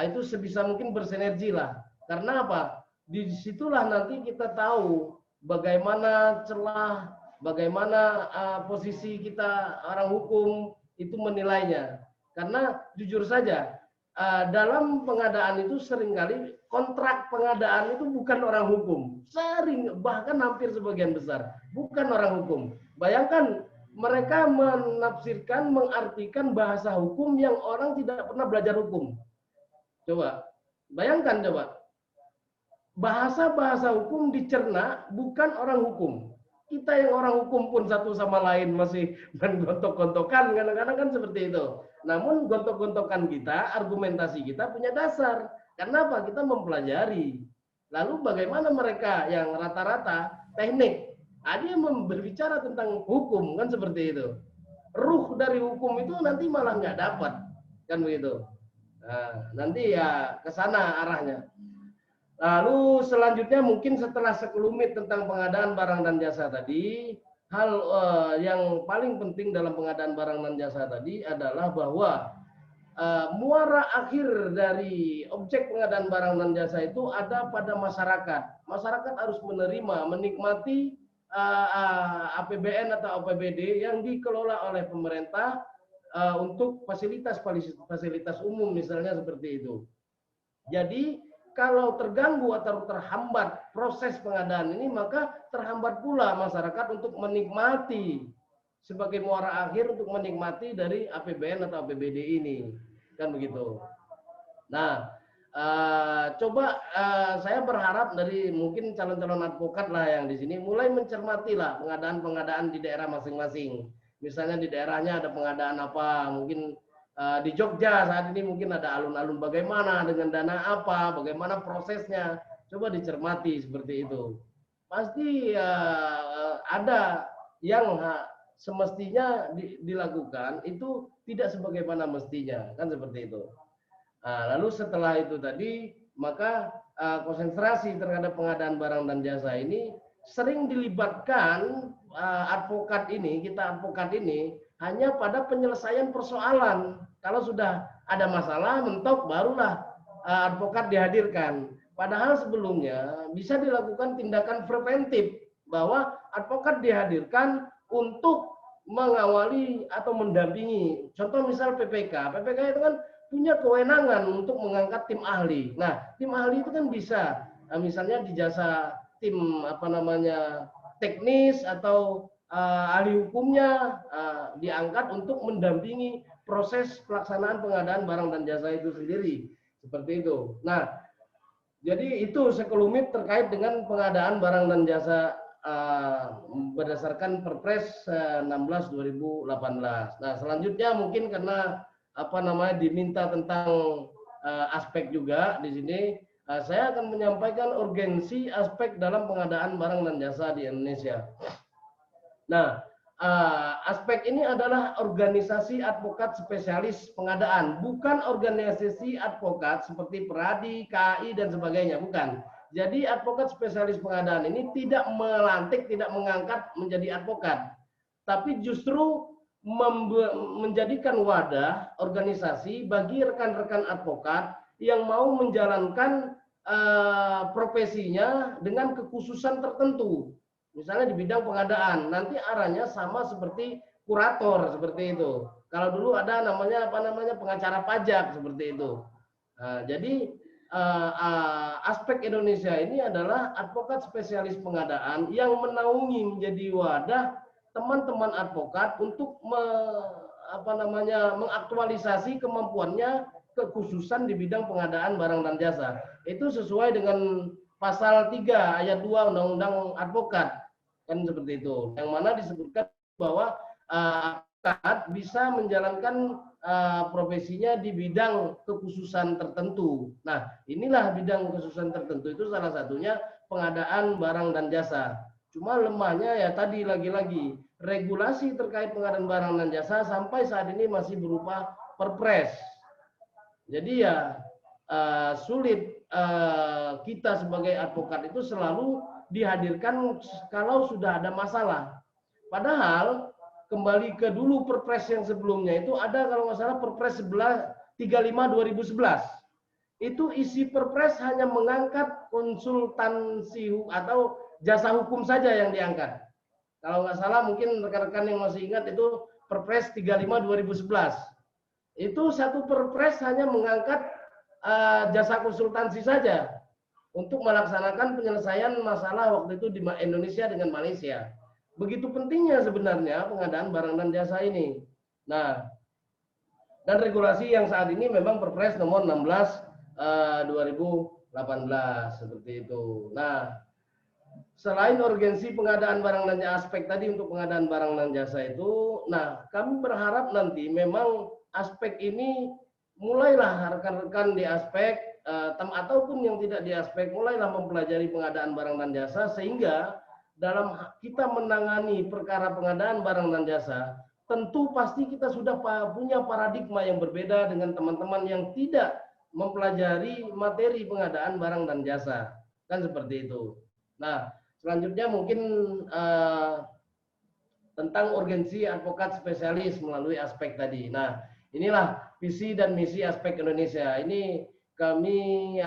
itu sebisa mungkin bersinergi lah. Karena apa? Disitulah nanti kita tahu bagaimana celah, bagaimana posisi kita orang hukum itu menilainya. Karena jujur saja, dalam pengadaan itu seringkali kontrak pengadaan itu bukan orang hukum. Sering, bahkan hampir sebagian besar, bukan orang hukum. Bayangkan mereka menafsirkan, mengartikan bahasa hukum yang orang tidak pernah belajar hukum. Coba, bayangkan coba. Bahasa-bahasa hukum dicerna bukan orang hukum. Kita yang orang hukum pun satu sama lain masih menggontok-gontokan, kadang-kadang kan seperti itu. Namun gontok-gontokan kita, argumentasi kita punya dasar. Karena apa? Kita mempelajari. Lalu bagaimana mereka yang rata-rata teknik? Dia berbicara tentang hukum, kan seperti itu. Ruh dari hukum itu nanti malah nggak dapat, kan begitu. Nah, nanti ya ke sana arahnya. Lalu selanjutnya mungkin setelah sekelumit tentang pengadaan barang dan jasa tadi, hal yang paling penting dalam pengadaan barang dan jasa tadi adalah bahwa muara akhir dari objek pengadaan barang dan jasa itu ada pada masyarakat. Masyarakat harus menerima, menikmati APBN atau APBD yang dikelola oleh pemerintah untuk fasilitas umum misalnya seperti itu. Jadi kalau terganggu atau terhambat proses pengadaan ini, maka terhambat pula masyarakat untuk menikmati sebagai muara akhir untuk menikmati dari APBN atau APBD ini, kan begitu. Nah, coba saya berharap dari mungkin calon-calon advokat lah yang di sini mulai mencermati lah pengadaan-pengadaan di daerah masing-masing. Misalnya di daerahnya ada pengadaan apa, mungkin di Jogja saat ini mungkin ada alun-alun bagaimana dengan dana apa, bagaimana prosesnya, coba dicermati seperti itu. Pasti ada yang semestinya dilakukan itu tidak sebagaimana mestinya, kan seperti itu. Lalu setelah itu tadi, maka konsentrasi terhadap pengadaan barang dan jasa ini sering dilibatkan advokat ini, kita advokat ini hanya pada penyelesaian persoalan. Kalau sudah ada masalah, mentok, barulah advokat dihadirkan. Padahal sebelumnya bisa dilakukan tindakan preventif bahwa advokat dihadirkan untuk mengawali atau mendampingi. Contoh misal PPK. PPK itu kan punya kewenangan untuk mengangkat tim ahli. Nah, tim ahli itu kan bisa misalnya di jasa tim teknis atau ahli hukumnya diangkat untuk mendampingi proses pelaksanaan pengadaan barang dan jasa itu sendiri. Seperti itu. Nah, jadi itu sekelumit terkait dengan pengadaan barang dan jasa berdasarkan Perpres 16/2018. Nah, selanjutnya mungkin karena diminta tentang aspek juga di sini saya akan menyampaikan urgensi aspek dalam pengadaan barang dan jasa di Indonesia. Nah, aspek ini adalah organisasi advokat spesialis pengadaan, bukan organisasi advokat seperti Peradi, KAI, dan sebagainya, bukan. Jadi advokat spesialis pengadaan ini tidak melantik, tidak mengangkat menjadi advokat, tapi justru menjadikan wadah organisasi bagi rekan-rekan advokat yang mau menjalankan profesinya dengan kekhususan tertentu. Misalnya di bidang pengadaan, nanti arahnya sama seperti kurator seperti itu. Kalau dulu ada namanya pengacara pajak seperti itu. Nah, jadi aspek Indonesia ini adalah advokat spesialis pengadaan yang menaungi menjadi wadah teman-teman advokat untuk mengaktualisasi kemampuannya kekhususan di bidang pengadaan barang dan jasa. Itu sesuai dengan pasal 3 ayat 2 Undang-Undang Advokat, kan seperti itu. Yang mana disebutkan bahwa advokat bisa menjalankan profesinya di bidang kekhususan tertentu. Nah, inilah bidang kekhususan tertentu itu salah satunya pengadaan barang dan jasa. Cuma lemahnya ya tadi lagi-lagi regulasi terkait pengadaan barang dan jasa sampai saat ini masih berupa perpres. Jadi ya sulit kita sebagai advokat itu selalu dihadirkan kalau sudah ada masalah. Padahal kembali ke dulu perpres yang sebelumnya itu ada kalau nggak salah perpres 35/2011. Itu isi perpres hanya mengangkat konsultansi atau jasa hukum saja yang diangkat. Kalau nggak salah mungkin rekan-rekan yang masih ingat itu perpres 35/2011. Itu satu perpres hanya mengangkat jasa konsultansi saja untuk melaksanakan penyelesaian masalah waktu itu di Indonesia dengan Malaysia. Begitu pentingnya sebenarnya pengadaan barang dan jasa ini. Nah, dan regulasi yang saat ini memang Perpres nomor 16/2018 seperti itu. Nah, selain urgensi pengadaan barang dan jasa aspek tadi untuk pengadaan barang dan jasa itu, nah kami berharap nanti memang aspek ini mulailah rekan-rekan di aspek ataupun yang tidak di aspek mulailah mempelajari pengadaan barang dan jasa sehingga dalam kita menangani perkara pengadaan barang dan jasa tentu pasti kita sudah punya paradigma yang berbeda dengan teman-teman yang tidak mempelajari materi pengadaan barang dan jasa, kan seperti itu. Nah, selanjutnya mungkin tentang urgensi advokat spesialis melalui aspek tadi. Nah, inilah visi dan misi aspek Indonesia. Ini kami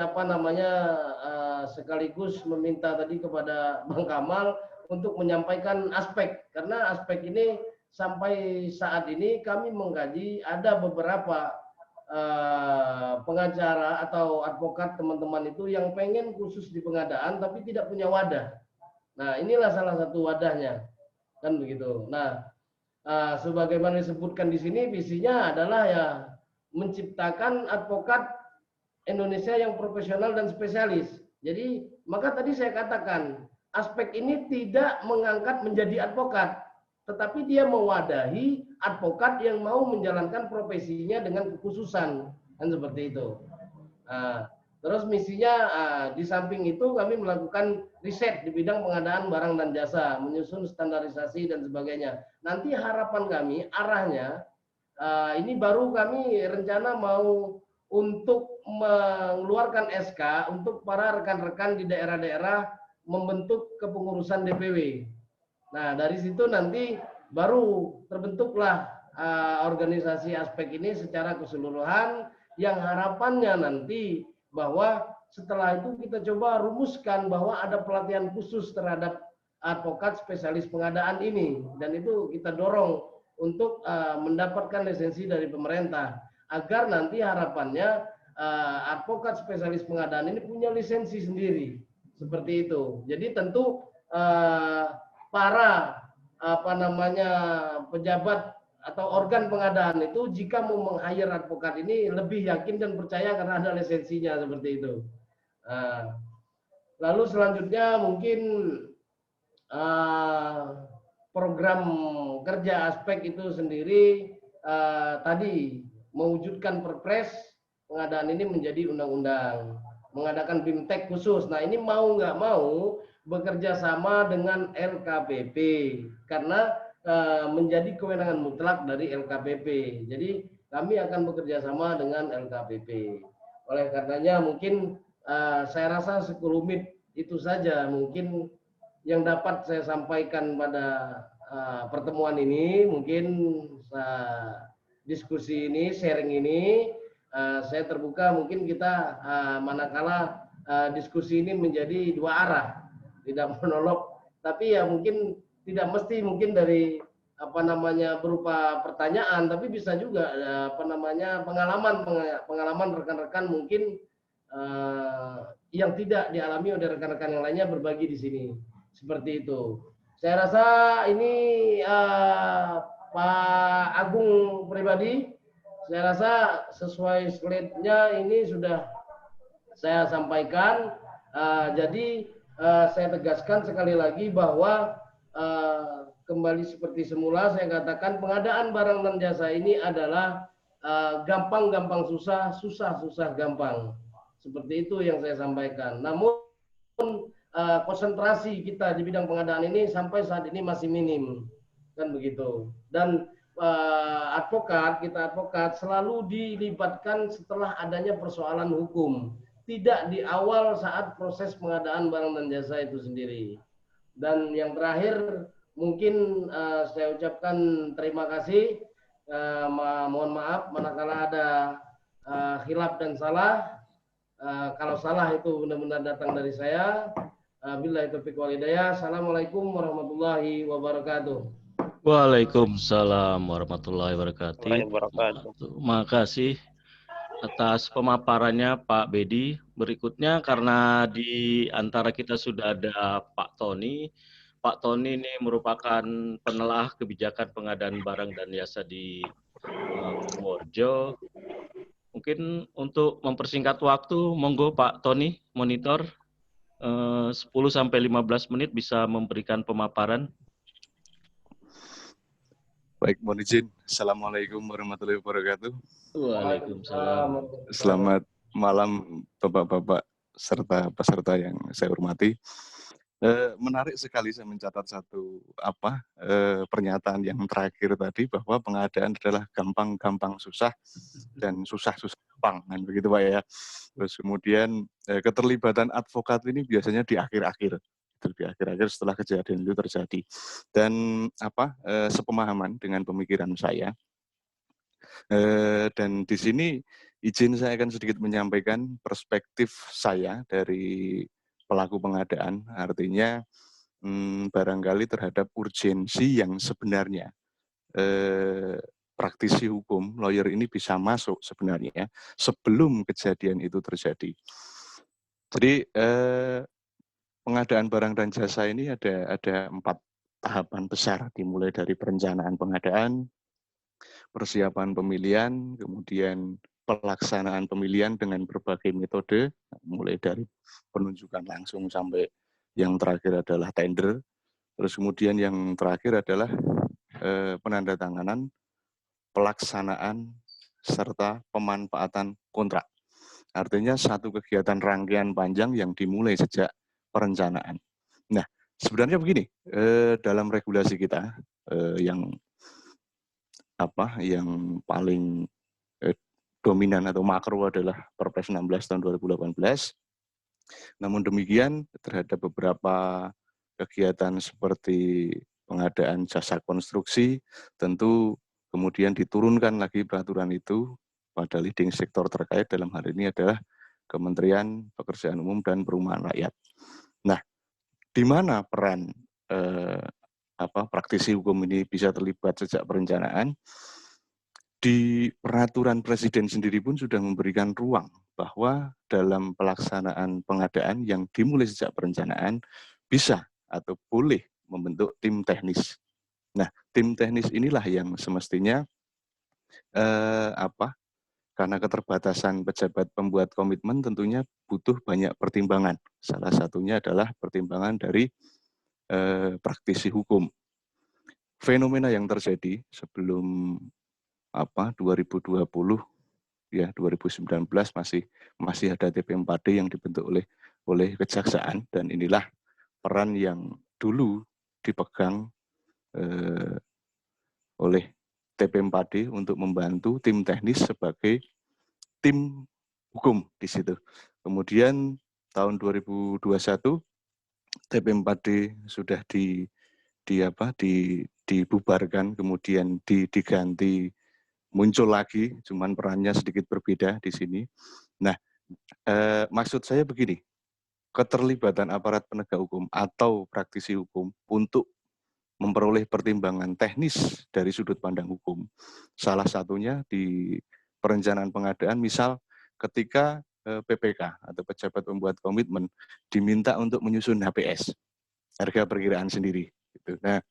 sekaligus meminta tadi kepada Bang Kamal untuk menyampaikan aspek, karena aspek ini sampai saat ini kami mengkaji ada beberapa pengacara atau advokat teman-teman itu yang pengen khusus di pengadaan tapi tidak punya wadah. Nah, inilah salah satu wadahnya, kan begitu. Nah, sebagaimana disebutkan di sini visinya adalah ya menciptakan advokat Indonesia yang profesional dan spesialis. Jadi maka tadi saya katakan aspek ini tidak mengangkat menjadi advokat, tetapi dia mewadahi advokat yang mau menjalankan profesinya dengan kekhususan, kan seperti itu. Terus misinya di samping itu kami melakukan riset di bidang pengadaan barang dan jasa, menyusun standarisasi dan sebagainya. Nanti harapan kami arahnya ini baru kami rencana mau untuk mengeluarkan SK untuk para rekan-rekan di daerah-daerah membentuk kepengurusan DPW. Nah, dari situ nanti baru terbentuklah organisasi aspek ini secara keseluruhan yang harapannya nanti bahwa setelah itu kita coba rumuskan bahwa ada pelatihan khusus terhadap advokat spesialis pengadaan ini, dan itu kita dorong untuk mendapatkan lisensi dari pemerintah agar nanti harapannya advokat spesialis pengadaan ini punya lisensi sendiri seperti itu. Jadi tentu para pejabat atau organ pengadaan itu jika mau meng-hire advokat ini lebih yakin dan percaya karena ada lisensinya seperti itu. Lalu selanjutnya mungkin program kerja aspek itu sendiri tadi mewujudkan perpres pengadaan ini menjadi undang-undang. mengadakan BIMTEK khusus. Nah, ini mau nggak mau bekerja sama dengan LKPP karena menjadi kewenangan mutlak dari LKPP. Jadi kami akan bekerja sama dengan LKPP. Oleh karenanya mungkin saya rasa sekelumit itu saja mungkin yang dapat saya sampaikan pada pertemuan ini. Mungkin diskusi ini, sharing ini, saya terbuka mungkin kita manakala diskusi ini menjadi dua arah, tidak monolog, tapi ya mungkin tidak mesti mungkin dari berupa pertanyaan, tapi bisa juga pengalaman rekan-rekan mungkin yang tidak dialami oleh rekan-rekan yang lainnya berbagi di sini. Seperti itu. Saya rasa ini Pak Agung pribadi, saya rasa sesuai slide-nya ini sudah saya sampaikan. Jadi saya tegaskan sekali lagi bahwa kembali seperti semula saya katakan pengadaan barang dan jasa ini adalah gampang-gampang susah, susah-susah gampang. Seperti itu yang saya sampaikan. Namun konsentrasi kita di bidang pengadaan ini sampai saat ini masih minim, kan begitu. Dan kita advokat selalu dilibatkan setelah adanya persoalan hukum, tidak di awal saat proses pengadaan barang dan jasa itu sendiri. Dan yang terakhir mungkin saya ucapkan terima kasih. Mohon maaf manakala ada khilaf dan salah. Kalau salah itu benar-benar datang dari saya. Billahi taufiq wal hidayah. Assalamualaikum warahmatullahi wabarakatuh. Waalaikumsalam warahmatullahi wabarakatuh. Terima kasih atas pemaparannya Pak Bedi. Berikutnya karena di antara kita sudah ada Pak Tony. Pak Tony ini merupakan penelaah kebijakan pengadaan barang dan jasa di Purworejo. Mungkin untuk mempersingkat waktu, monggo Pak Tony monitor 10-15 menit bisa memberikan pemaparan. Baik, mohon izin. Assalamualaikum warahmatullahi wabarakatuh. Waalaikumsalam. Selamat malam Bapak-bapak serta peserta yang saya hormati. Menarik sekali saya mencatat satu pernyataan yang terakhir tadi bahwa pengadaan adalah gampang-gampang susah dan susah-susah gampang, kan begitu Pak ya. Terus kemudian keterlibatan advokat ini biasanya di akhir-akhir. Di akhir-akhir setelah kejadian itu terjadi. Dan sepemahaman dengan pemikiran saya. Dan di sini izin saya akan sedikit menyampaikan perspektif saya dari pelaku pengadaan, artinya barangkali terhadap urgensi yang sebenarnya praktisi hukum, lawyer ini bisa masuk sebenarnya sebelum kejadian itu terjadi. Jadi pengadaan barang dan jasa ini ada 4 tahapan besar, dimulai dari perencanaan pengadaan, persiapan pemilihan, kemudian pelaksanaan pemilihan dengan berbagai metode, mulai dari penunjukan langsung sampai yang terakhir adalah tender, terus kemudian yang terakhir adalah penandatanganan, pelaksanaan, serta pemanfaatan kontrak. Artinya satu kegiatan rangkaian panjang yang dimulai sejak perencanaan. Nah, sebenarnya begini, dalam regulasi kita yang paling dominan atau makro adalah Perpres 16 tahun 2018. Namun demikian terhadap beberapa kegiatan seperti pengadaan jasa konstruksi, tentu kemudian diturunkan lagi peraturan itu pada leading sektor terkait, dalam hal ini adalah Kementerian Pekerjaan Umum dan Perumahan Rakyat. Nah, di mana peran praktisi hukum ini bisa terlibat sejak perencanaan? Di peraturan presiden sendiri pun sudah memberikan ruang bahwa dalam pelaksanaan pengadaan yang dimulai sejak perencanaan bisa atau boleh membentuk tim teknis. Nah, tim teknis inilah yang semestinya karena keterbatasan pejabat pembuat komitmen tentunya butuh banyak pertimbangan. Salah satunya adalah pertimbangan dari praktisi hukum. Fenomena yang terjadi sebelum 2020 ya 2019 masih ada TP4D yang dibentuk oleh Kejaksaan, dan inilah peran yang dulu dipegang oleh TP4D untuk membantu tim teknis sebagai tim hukum di situ. Kemudian tahun 2021 TP4D sudah dibubarkan, kemudian diganti, muncul lagi, cuman perannya sedikit berbeda di sini. Nah, maksud saya begini, keterlibatan aparat penegak hukum atau praktisi hukum untuk memperoleh pertimbangan teknis dari sudut pandang hukum. Salah satunya di perencanaan pengadaan, misal ketika PPK atau pejabat pembuat komitmen diminta untuk menyusun HPS, harga perkiraan sendiri. Nah,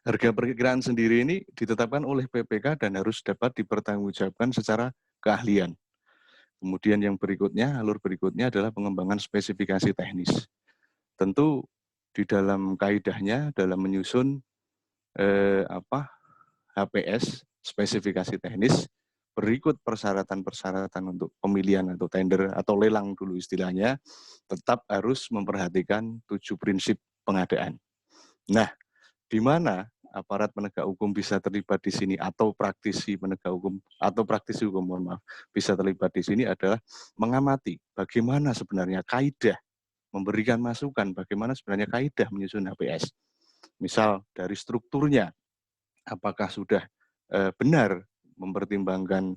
harga perkiraan sendiri ini ditetapkan oleh PPK dan harus dapat dipertanggungjawabkan secara keahlian. Kemudian yang berikutnya, alur berikutnya adalah pengembangan spesifikasi teknis. Tentu di dalam kaidahnya, dalam menyusun HPS, spesifikasi teknis, berikut persyaratan-persyaratan untuk pemilihan atau tender atau lelang dulu istilahnya, tetap harus memperhatikan 7 prinsip pengadaan. Nah, di mana aparat penegak hukum bisa terlibat di sini atau praktisi penegak hukum atau praktisi hukum, mohon maaf, bisa terlibat di sini adalah mengamati bagaimana sebenarnya kaidah, memberikan masukan bagaimana sebenarnya kaidah menyusun HPS. Misal dari strukturnya, apakah sudah benar mempertimbangkan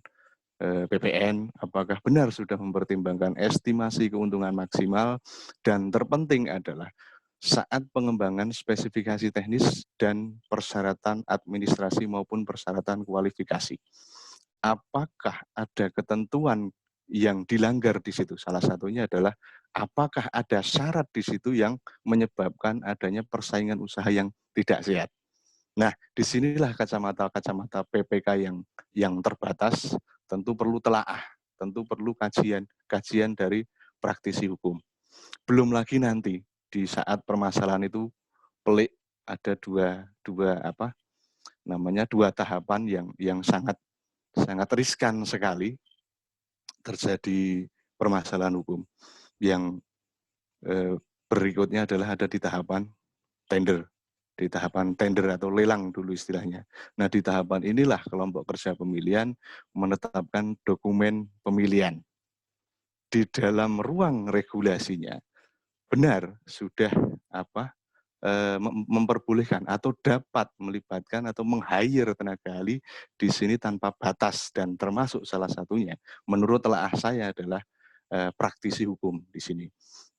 PPN, apakah benar sudah mempertimbangkan estimasi keuntungan maksimal, dan terpenting adalah saat pengembangan spesifikasi teknis dan persyaratan administrasi maupun persyaratan kualifikasi. Apakah ada ketentuan yang dilanggar di situ? Salah satunya adalah apakah ada syarat di situ yang menyebabkan adanya persaingan usaha yang tidak sehat. Nah, disinilah kacamata PPK yang terbatas tentu perlu telaah, tentu perlu kajian dari praktisi hukum. Belum lagi nanti di saat permasalahan itu pelik, ada dua tahapan yang sangat riskan sekali terjadi permasalahan hukum. Yang berikutnya adalah ada di tahapan tender atau lelang dulu istilahnya. Nah, di tahapan inilah kelompok kerja pemilihan menetapkan dokumen pemilihan. Di dalam ruang regulasinya benar sudah memperbolehkan atau dapat melibatkan atau meng-hire tenaga ahli di sini tanpa batas, dan termasuk salah satunya menurut telaah saya adalah praktisi hukum di sini.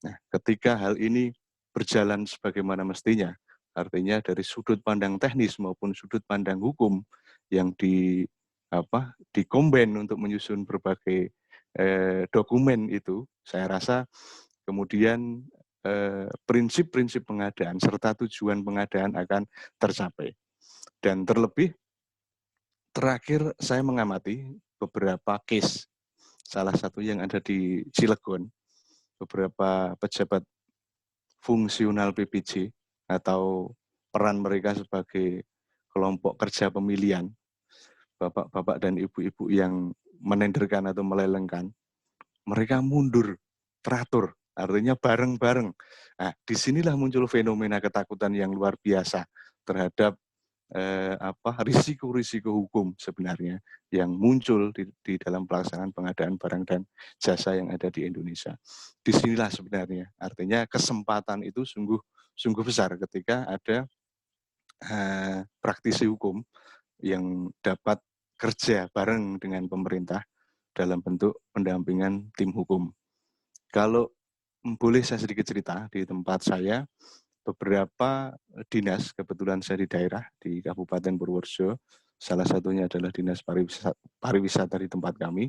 Nah, ketika hal ini berjalan sebagaimana mestinya, artinya dari sudut pandang teknis maupun sudut pandang hukum yang dikombin untuk menyusun berbagai dokumen itu, saya rasa kemudian prinsip-prinsip pengadaan serta tujuan pengadaan akan tercapai. Dan terlebih, terakhir saya mengamati beberapa case, salah satu yang ada di Cilegon, beberapa pejabat fungsional PPJ atau peran mereka sebagai kelompok kerja pemilihan, bapak-bapak dan ibu-ibu yang menenderkan atau melelengkan, mereka mundur teratur, artinya bareng-bareng. Nah, disinilah muncul fenomena ketakutan yang luar biasa terhadap risiko-risiko hukum sebenarnya yang muncul di dalam pelaksanaan pengadaan barang dan jasa yang ada di Indonesia. Disinilah sebenarnya, artinya kesempatan itu sungguh besar ketika ada praktisi hukum yang dapat kerja bareng dengan pemerintah dalam bentuk pendampingan tim hukum. Kalau boleh saya sedikit cerita, di tempat saya beberapa dinas, kebetulan saya di daerah di Kabupaten Purworejo, salah satunya adalah Dinas Pariwisata di tempat kami,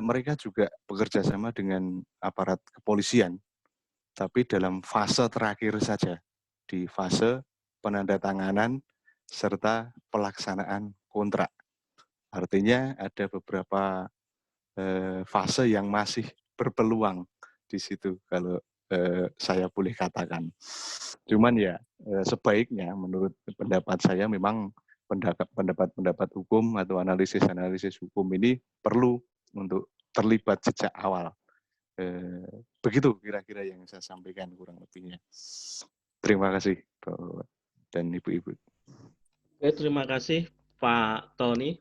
mereka juga bekerja sama dengan aparat kepolisian, tapi dalam fase terakhir saja, di fase penandatanganan serta pelaksanaan kontrak. Artinya ada beberapa fase yang masih berpeluang di situ, kalau saya boleh katakan. Cuman ya sebaiknya menurut pendapat saya memang pendapat-pendapat hukum atau analisis-analisis hukum ini perlu untuk terlibat sejak awal. Begitu kira-kira yang saya sampaikan kurang lebihnya. Terima kasih Bapak dan Ibu-Ibu. Oke, terima kasih Pak Tony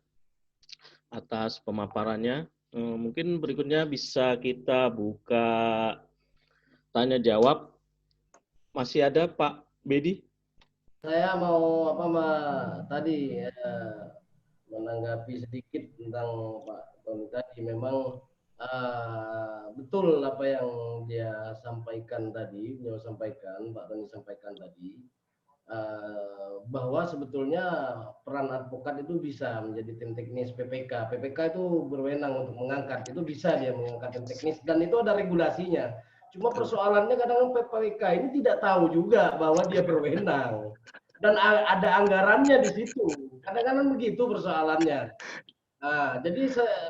atas pemaparannya. Mungkin berikutnya bisa kita buka tanya jawab. Masih ada Pak Bedi? Saya mau tadi menanggapi sedikit tentang Pak Tony tadi. Memang betul apa yang dia sampaikan tadi, Pak Tony sampaikan tadi, bahwa sebetulnya peran advokat itu bisa menjadi tim teknis PPK. PPK itu berwenang untuk mengangkat, itu bisa dia mengangkat tim teknis dan itu ada regulasinya. Cuma persoalannya kadang PPK ini tidak tahu juga bahwa dia berwenang dan ada anggarannya di situ. Kadang-kadang begitu persoalannya. Nah, jadi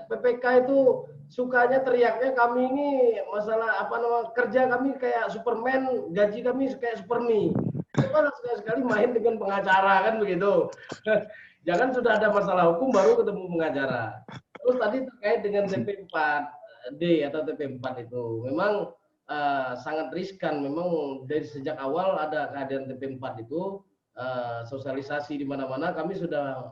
PPK itu sukanya teriaknya kami ini masalah kerja kami kayak Superman, gaji kami kayak Supermi. Coba sekali-sekali main dengan pengacara kan begitu. Jangan sudah ada masalah hukum baru ketemu pengacara. Terus tadi terkait dengan TP4D atau TP4 itu memang sangat riskan. Memang dari sejak awal ada kehadiran TP4 itu sosialisasi di mana-mana kami sudah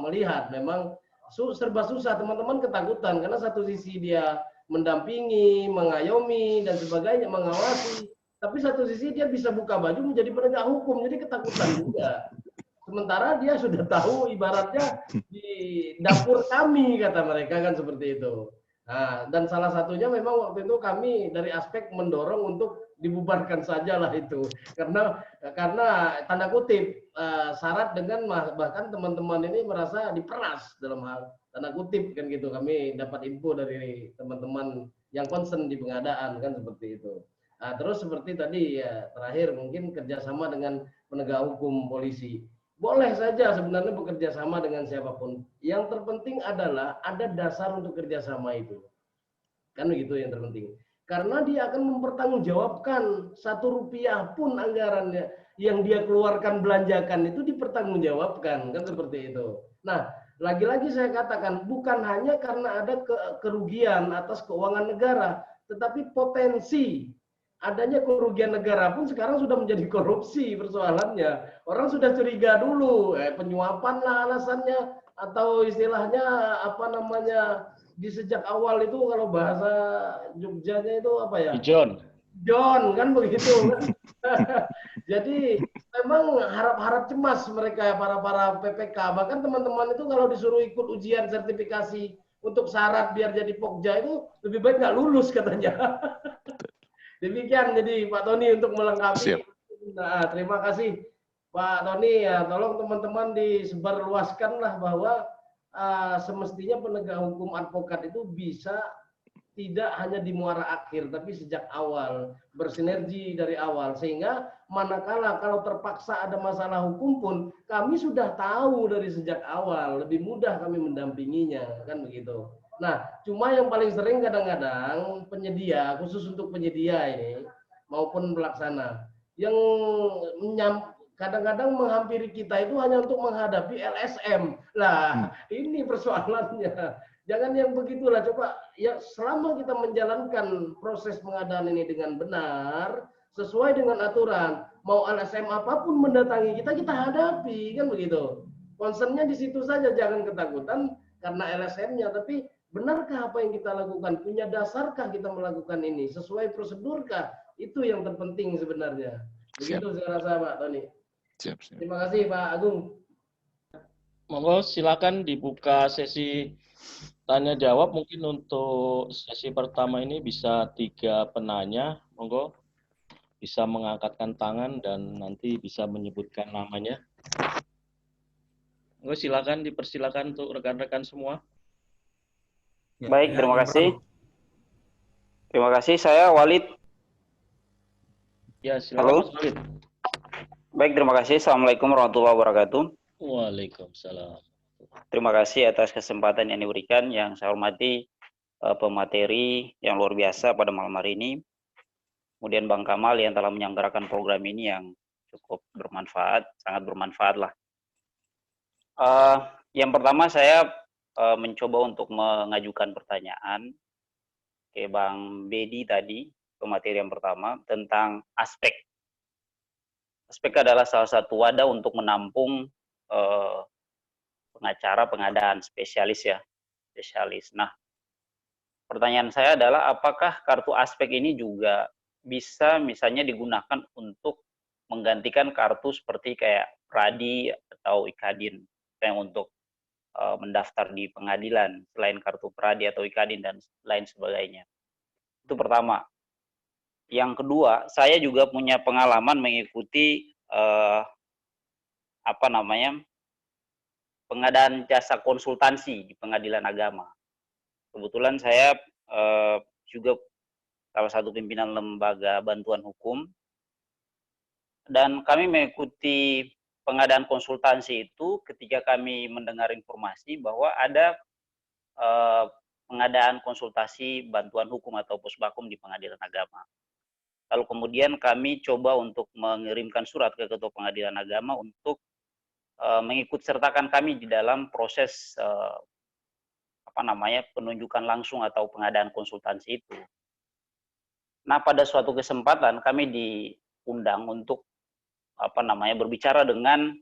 melihat memang serba susah, teman-teman ketakutan karena satu sisi dia mendampingi, mengayomi dan sebagainya, mengawasi, tapi satu sisi dia bisa buka baju menjadi penegak hukum, jadi ketakutan juga. Sementara dia sudah tahu ibaratnya di dapur kami kata mereka kan seperti itu. Nah, dan salah satunya memang waktu itu kami dari aspek mendorong untuk dibubarkan sajalah itu karena tanda kutip syarat dengan bahkan teman-teman ini merasa diperas dalam hal tanda kutip kan gitu. Kami dapat info dari teman-teman yang concern di pengadaan kan seperti itu. Nah, terus seperti tadi ya terakhir mungkin kerjasama dengan penegak hukum polisi. Boleh saja sebenarnya bekerja sama dengan siapapun. Yang terpenting adalah ada dasar untuk kerjasama itu. Kan begitu yang terpenting. Karena dia akan mempertanggungjawabkan 1 rupiah pun anggarannya yang dia keluarkan belanjakan itu dipertanggungjawabkan. Kan seperti itu. Nah, lagi-lagi saya katakan bukan hanya karena ada kerugian atas keuangan negara, tetapi potensi adanya kerugian negara pun sekarang sudah menjadi korupsi persoalannya. Orang sudah curiga dulu, penyuapan lah alasannya atau istilahnya di sejak awal itu kalau bahasa Jogjanya itu apa ya? John kan begitu kan. Jadi memang harap-harap cemas mereka para PPK. Bahkan teman-teman itu kalau disuruh ikut ujian sertifikasi untuk syarat biar jadi Pokja itu lebih baik nggak lulus katanya. Demikian jadi Pak Tony untuk melengkapi. Nah, terima kasih Pak Tony ya. Tolong teman-teman disebarluaskanlah bahwa semestinya penegak hukum advokat itu bisa tidak hanya di muara akhir tapi sejak awal bersinergi dari awal sehingga manakala kalau terpaksa ada masalah hukum pun kami sudah tahu dari sejak awal, lebih mudah kami mendampinginya kan begitu. Nah, cuma yang paling sering kadang-kadang penyedia, khusus untuk penyedia ini maupun pelaksana, yang kadang-kadang menghampiri kita itu hanya untuk menghadapi LSM. Lah, ini persoalannya. Jangan yang begitulah, coba ya selama kita menjalankan proses pengadaan ini dengan benar, sesuai dengan aturan, mau LSM apapun mendatangi kita, kita hadapi, kan begitu. Concernnya di situ saja, jangan ketakutan karena LSM-nya, tapi benarkah apa yang kita lakukan? Punya dasarkah kita melakukan ini? Sesuai prosedurkah? Itu yang terpenting sebenarnya. Begitu saya rasa Pak Tony. Siap. Terima kasih Pak Agung. Monggo silakan dibuka sesi tanya jawab. Mungkin untuk sesi pertama ini bisa 3 penanya. Monggo bisa mengangkatkan tangan dan nanti bisa menyebutkan namanya. Monggo silakan dipersilakan untuk rekan-rekan semua. Baik, terima kasih. Terima kasih, saya Walid. Ya, silakan Mas Walid. Baik, terima kasih. Assalamualaikum warahmatullahi wabarakatuh. Waalaikumsalam. Terima kasih atas kesempatan yang diberikan. Yang saya hormati pemateri yang luar biasa pada malam hari ini. Kemudian Bang Kamal yang telah menyelenggarakan program ini yang cukup bermanfaat, sangat bermanfaat lah. Yang pertama saya mencoba untuk mengajukan pertanyaan ke Bang Bedi tadi, pemateri yang pertama, tentang aspek. Aspek adalah salah satu wadah untuk menampung pengacara pengadaan spesialis ya, spesialis. Nah, pertanyaan saya adalah apakah kartu aspek ini juga bisa misalnya digunakan untuk menggantikan kartu seperti kayak Pradi atau Ikadin yang untuk mendaftar di pengadilan selain kartu Pradi atau Ikadin dan lain sebagainya. Itu pertama. Yang kedua, saya juga punya pengalaman mengikuti pengadaan jasa konsultansi di pengadilan agama. Kebetulan saya juga salah satu pimpinan lembaga bantuan hukum, dan kami mengikuti pengadaan konsultansi itu ketika kami mendengar informasi bahwa ada pengadaan konsultasi bantuan hukum atau pusbakum di pengadilan agama. Lalu kemudian kami coba untuk mengirimkan surat ke Ketua Pengadilan Agama untuk mengikut sertakan kami di dalam proses penunjukan langsung atau pengadaan konsultansi itu. Nah, pada suatu kesempatan kami diundang untuk berbicara dengan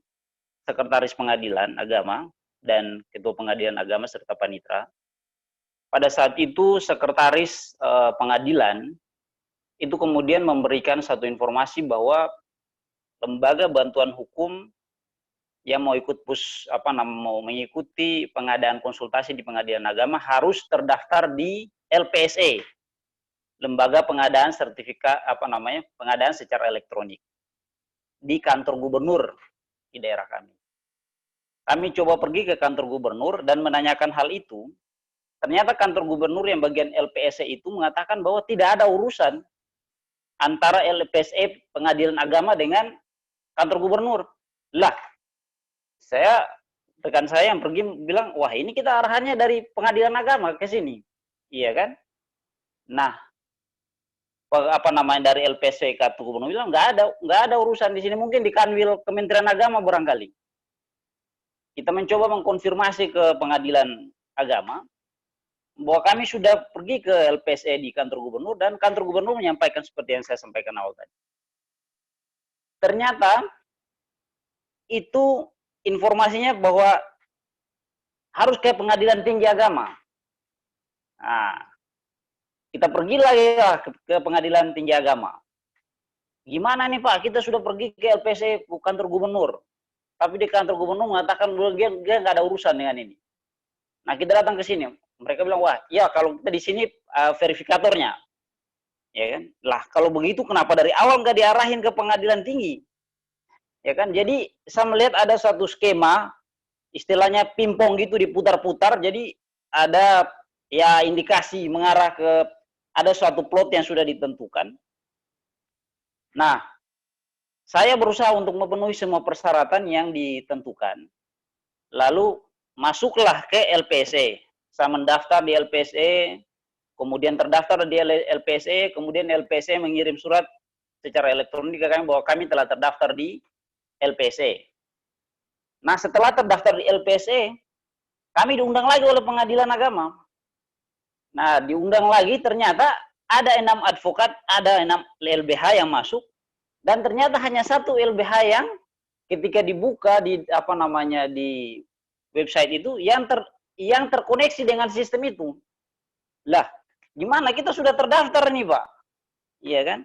Sekretaris Pengadilan Agama dan Ketua Pengadilan Agama serta Panitra. Pada saat itu Sekretaris Pengadilan itu kemudian memberikan satu informasi bahwa lembaga bantuan hukum yang mau mengikuti pengadaan konsultasi di pengadilan agama harus terdaftar di LPSE, lembaga pengadaan sertifikat pengadaan secara elektronik di kantor gubernur di daerah kami. Kami coba pergi ke kantor gubernur dan menanyakan hal itu. Ternyata kantor gubernur yang bagian LPSE itu mengatakan bahwa tidak ada urusan antara LPSE pengadilan agama dengan kantor gubernur. Lah, rekan saya yang pergi bilang, wah ini kita arahannya dari pengadilan agama ke sini. Iya kan? Nah, dari LPSE kantor gubernur bilang nggak ada urusan di sini, mungkin di Kanwil Kementerian Agama barangkali. Kita mencoba mengkonfirmasi ke pengadilan agama bahwa kami sudah pergi ke LPSE di kantor gubernur dan kantor gubernur menyampaikan seperti yang saya sampaikan awal tadi. Ternyata itu informasinya bahwa harus ke pengadilan tinggi agama. Nah, kita pergi lagi ke pengadilan tinggi agama. Gimana nih Pak, kita sudah pergi ke LPSE kantor gubernur, tapi di kantor gubernur mengatakan dia nggak ada urusan dengan ini. Nah, kita datang ke sini. Mereka bilang, wah, ya kalau kita di sini verifikatornya. Ya kan? Lah, kalau begitu kenapa dari awal nggak diarahin ke pengadilan tinggi? Ya kan? Jadi, saya melihat ada satu skema, istilahnya pingpong gitu diputar-putar, jadi ada ya indikasi mengarah ke ada suatu plot yang sudah ditentukan. Nah, saya berusaha untuk memenuhi semua persyaratan yang ditentukan. Lalu, masuklah ke LPSE. Saya mendaftar di LPSE, kemudian terdaftar di LPSE, kemudian LPSE mengirim surat secara elektronik ke kami bahwa kami telah terdaftar di LPSE. Nah, setelah terdaftar di LPSE, kami diundang lagi oleh pengadilan agama. Nah, diundang lagi ternyata ada 6 advokat, ada 6 LBH yang masuk, dan ternyata hanya satu LBH yang ketika dibuka di di website itu yang terkoneksi dengan sistem itu. Lah, gimana kita sudah terdaftar nih Pak? Iya kan?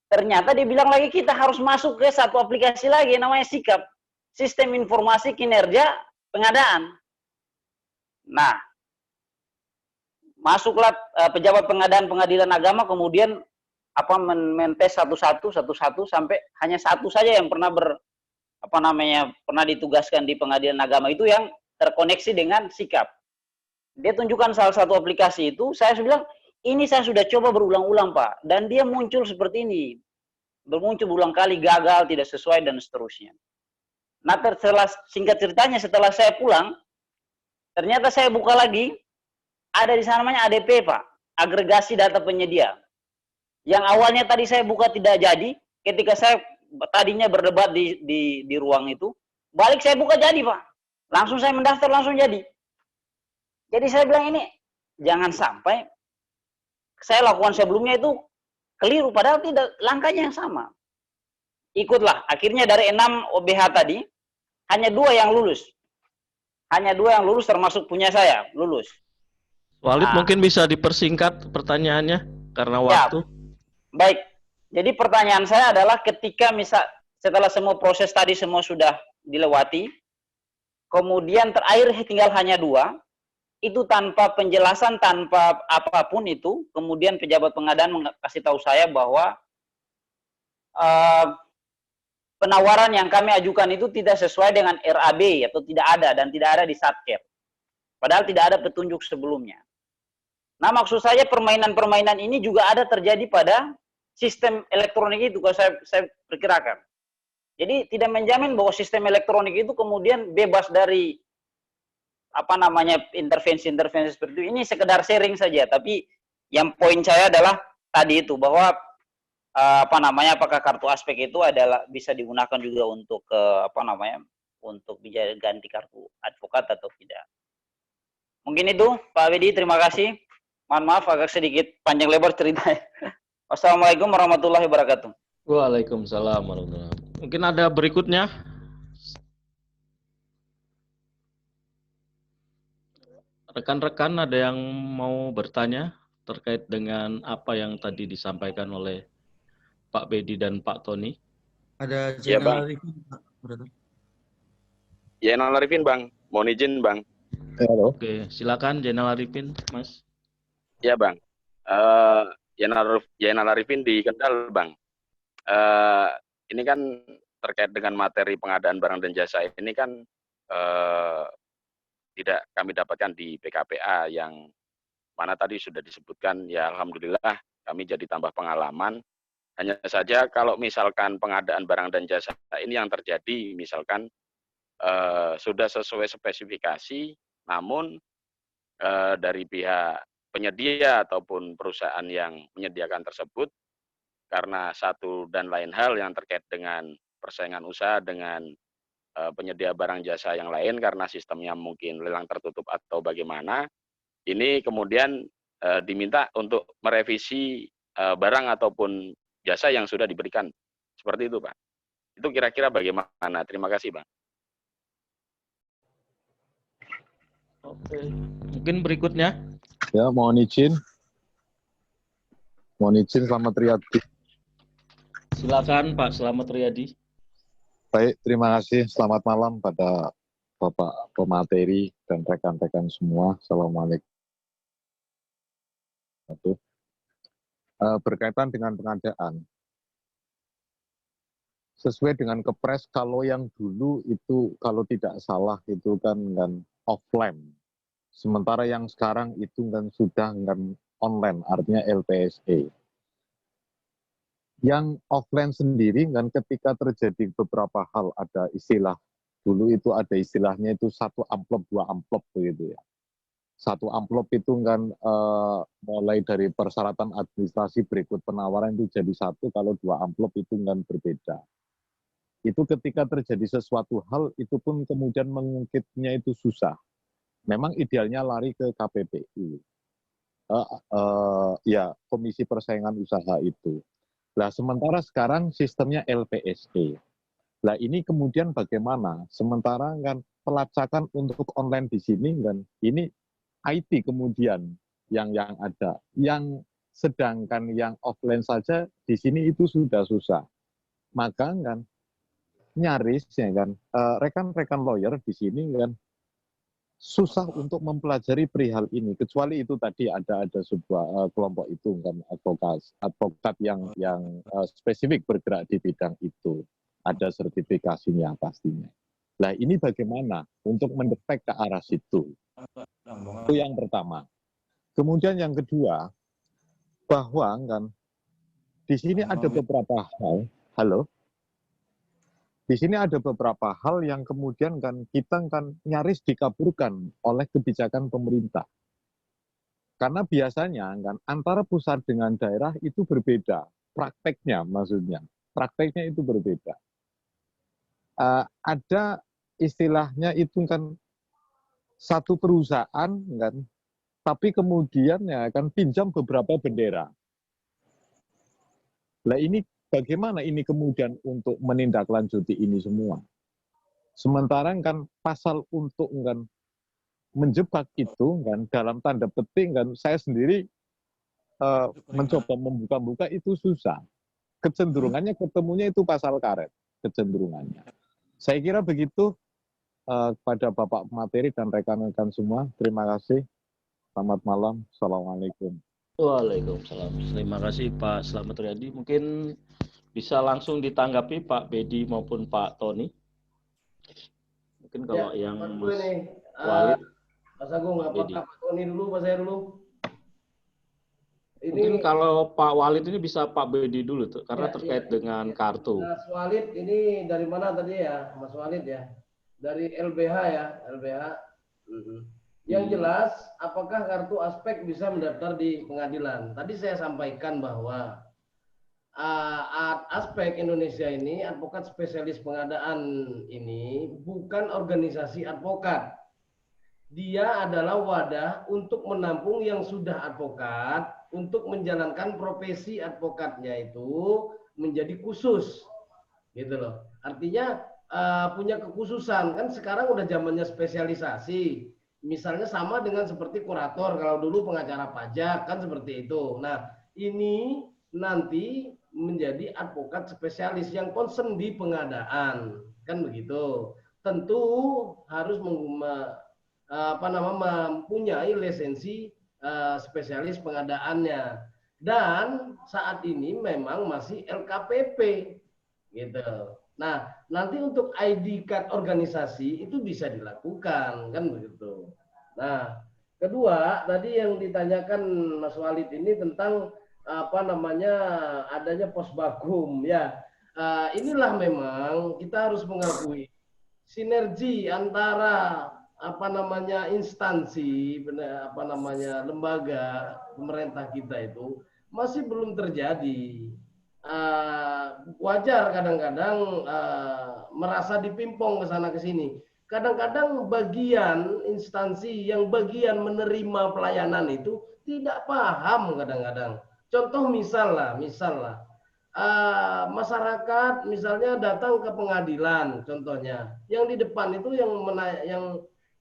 Ternyata dia bilang lagi kita harus masuk ke satu aplikasi lagi namanya SIKAP, Sistem Informasi Kinerja Pengadaan. Nah, masuklah pejabat pengadaan pengadilan agama kemudian mentes satu-satu sampai hanya satu saja yang pernah pernah ditugaskan di pengadilan agama itu yang terkoneksi dengan SIKAP. Dia tunjukkan salah satu aplikasi itu, saya bilang, ini saya sudah coba berulang-ulang Pak, dan dia muncul seperti ini. Bermuncul berulang kali, gagal, tidak sesuai, dan seterusnya. Nah, singkat ceritanya setelah saya pulang, ternyata saya buka lagi, ada di sana namanya ADP Pak, agregasi data penyedia. Yang awalnya tadi saya buka tidak jadi, ketika saya tadinya berdebat di ruang itu, balik saya buka jadi Pak. Langsung saya mendaftar langsung jadi. Jadi saya bilang ini jangan sampai saya lakukan sebelumnya itu keliru padahal tidak, langkahnya yang sama. Ikutlah. Akhirnya dari 6 OBH tadi hanya 2 yang lulus. Hanya 2 yang lulus termasuk punya saya lulus. Walid Nah. mungkin bisa dipersingkat pertanyaannya karena waktu. Baik. Jadi pertanyaan saya adalah ketika misal setelah semua proses tadi semua sudah dilewati, kemudian terakhir tinggal hanya 2, itu tanpa penjelasan, tanpa apapun itu, kemudian pejabat pengadaan kasih tahu saya bahwa penawaran yang kami ajukan itu tidak sesuai dengan RAB atau tidak ada dan tidak ada di Satker. Padahal tidak ada petunjuk sebelumnya. Nah, maksud saya permainan-permainan ini juga ada terjadi pada sistem elektronik itu, kalau saya perkirakan. Jadi tidak menjamin bahwa sistem elektronik itu kemudian bebas dari intervensi-intervensi seperti itu. Ini sekedar sharing saja, tapi yang poin saya adalah tadi itu bahwa apakah kartu aspek itu adalah bisa digunakan juga untuk untuk ganti kartu advokat atau tidak. Mungkin itu Pak Bedi, terima kasih. Mohon maaf agak sedikit panjang lebar ceritanya. Wassalamualaikum warahmatullahi wabarakatuh. Waalaikumsalam warahmatullahi wabarakatuh. Mungkin ada berikutnya. Rekan-rekan ada yang mau bertanya terkait dengan apa yang tadi disampaikan oleh Pak Bedi dan Pak Tony? Ada Ya, Jenderal Bang. Arifin, Pak. Brother. Jenderal Arifin, Bang. Mohon izin, Bang. Halo. Oke, silakan Jenderal Arifin, Mas. Ya, Bang. Jenderal Arifin di Kendal, Bang. Ini kan terkait dengan materi pengadaan barang dan jasa ini kan tidak kami dapatkan di PKPA yang mana tadi sudah disebutkan, ya alhamdulillah kami jadi tambah pengalaman. Hanya saja kalau misalkan pengadaan barang dan jasa ini yang terjadi misalkan sudah sesuai spesifikasi, namun dari pihak penyedia ataupun perusahaan yang menyediakan tersebut karena satu dan lain hal yang terkait dengan persaingan usaha dengan penyedia barang jasa yang lain karena sistemnya mungkin lelang tertutup atau bagaimana, ini kemudian diminta untuk merevisi barang ataupun jasa yang sudah diberikan. Seperti itu, Pak. Itu kira-kira bagaimana? Terima kasih, Bang. Oke, mungkin berikutnya. Ya, mohon izin. Selamat Riyadi. Silakan Pak Slamet Riyadi. Baik, terima kasih. Selamat malam pada Bapak pemateri dan rekan-rekan semua. Assalamualaikum. Berkaitan dengan pengadaan. Sesuai dengan Kepres, kalau yang dulu itu kalau tidak salah itu kan offline. Sementara yang sekarang itu kan sudah online, artinya LPSE. Yang offline sendiri kan ketika terjadi beberapa hal, ada istilah, dulu itu ada istilahnya itu 1 amplop, 2 amplop begitu ya. 1 amplop itu kan mulai dari persyaratan administrasi berikut penawaran itu jadi 1, kalau 2 amplop itu kan berbeda. Itu ketika terjadi sesuatu hal, itu pun kemudian mengungkitnya itu susah. Memang idealnya lari ke KPPU. Ya, Komisi Persaingan Usaha itu. Nah, sementara sekarang sistemnya LPSE. Nah, ini kemudian bagaimana? Sementara kan pelacakan untuk online di sini kan ini IT kemudian yang ada. Yang sedangkan yang offline saja di sini itu sudah susah. Maka kan nyaris ya kan rekan-rekan lawyer di sini kan susah untuk mempelajari perihal ini, kecuali itu tadi ada sebuah kelompok itu kan advokat yang spesifik bergerak di bidang itu, ada sertifikasinya pastinya. Nah, ini bagaimana untuk mendetek ke arah situ? Itu yang pertama. Kemudian yang kedua, bahwa kan di sini ada beberapa hal, di sini ada beberapa hal yang kemudian kan kita kan nyaris dikaburkan oleh kebijakan pemerintah. Karena biasanya kan antara pusat dengan daerah itu berbeda, prakteknya maksudnya. Prakteknya itu berbeda. Ada istilahnya itu kan satu perusahaan kan, tapi kemudian ya kan pinjam beberapa bendera. Nah ini bagaimana ini kemudian untuk menindaklanjuti ini semua? Sementara kan pasal untuk kan menjebak itu kan dalam tanda petik kan saya sendiri mencoba membuka-buka itu susah. Kecenderungannya ketemunya itu pasal karet, kecenderungannya. Saya kira begitu kepada Bapak materi dan rekan-rekan semua. Terima kasih. Selamat malam. Assalamualaikum. Waalaikumsalam. Terima kasih Pak Slamet Riyadi. Mungkin bisa langsung ditanggapi Pak Bedi maupun Pak Tony. Mungkin kalau yang Mas Walid, Mas Agung, apakah Pak Tony dulu, Pak saya dulu? Mungkin kalau Pak Walid ini bisa Pak Bedi dulu tuh, karena terkait dengan kartu. Mas Walid ini dari mana tadi ya, Mas Walid ya? Dari LBH ya, LBH. Yang jelas, apakah kartu aspek bisa mendaftar di pengadilan? Tadi saya sampaikan bahwa aspek Indonesia ini, advokat spesialis pengadaan ini bukan organisasi advokat. Dia adalah wadah untuk menampung yang sudah advokat, untuk menjalankan profesi advokatnya itu menjadi khusus. Gitu loh. Artinya punya kekhususan. Kan sekarang udah zamannya spesialisasi. Misalnya sama dengan seperti kurator, kalau dulu pengacara pajak kan seperti itu. Nah, ini nanti menjadi advokat spesialis yang concern di pengadaan, kan begitu. Tentu harus mempunyai lisensi spesialis pengadaannya. Dan saat ini memang masih LKPP, gitu. Nah, nanti untuk ID card organisasi itu bisa dilakukan, kan begitu. Nah, kedua tadi yang ditanyakan Mas Walid ini tentang adanya posbagum ya. Inilah memang kita harus mengakui sinergi antara instansi lembaga pemerintah kita itu masih belum terjadi. Wajar kadang-kadang merasa dipimpong ke sana ke sini. Kadang-kadang bagian instansi yang bagian menerima pelayanan itu tidak paham kadang-kadang. Contoh misal lah, masyarakat misalnya datang ke pengadilan, contohnya, yang di depan itu yang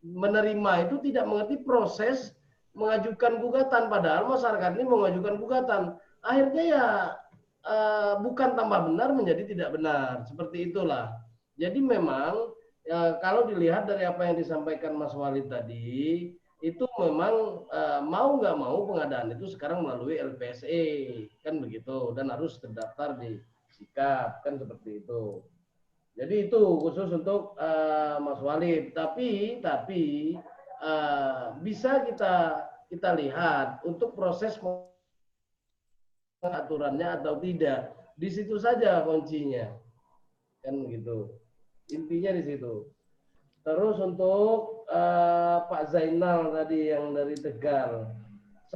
menerima itu tidak mengerti proses mengajukan gugatan, padahal masyarakat ini mengajukan gugatan. Akhirnya ya bukan tambah benar menjadi tidak benar, seperti itulah. Jadi memang kalau dilihat dari apa yang disampaikan Mas Walid tadi, itu memang mau nggak mau pengadaan itu sekarang melalui LPSE, kan begitu, dan harus terdaftar di Sikap, kan seperti itu. Jadi itu khusus untuk Mas Walid. Tapi bisa kita lihat untuk proses aturannya atau tidak, di situ saja kuncinya, kan gitu, intinya di situ. Terus untuk Pak Zainal tadi yang dari Tegal,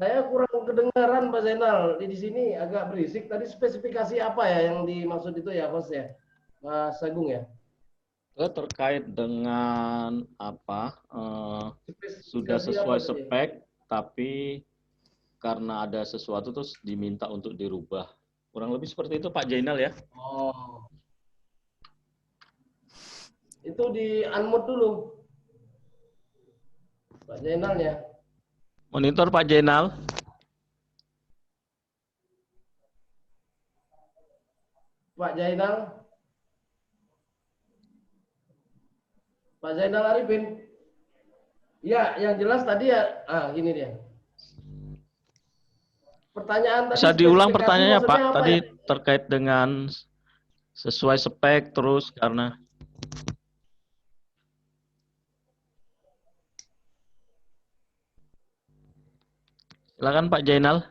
saya kurang kedengaran Pak Zainal, di sini agak berisik. Tadi spesifikasi apa ya yang dimaksud itu ya, Bos ya, Mas Agung ya? Terkait dengan sudah sesuai spek, tapi karena ada sesuatu terus diminta untuk dirubah. Kurang lebih seperti itu Pak Zainal ya. Oh. Itu di unmute dulu. Pak Zainal ya. Monitor Pak Zainal. Pak Zainal. Pak Zainal Arifin. Ya, yang jelas tadi ya, gini dia. Pertanyaan tadi. Bisa diulang pertanyaannya Pak, tadi ya? terkait dengan sesuai spek terus karena. Silakan Pak Zainal.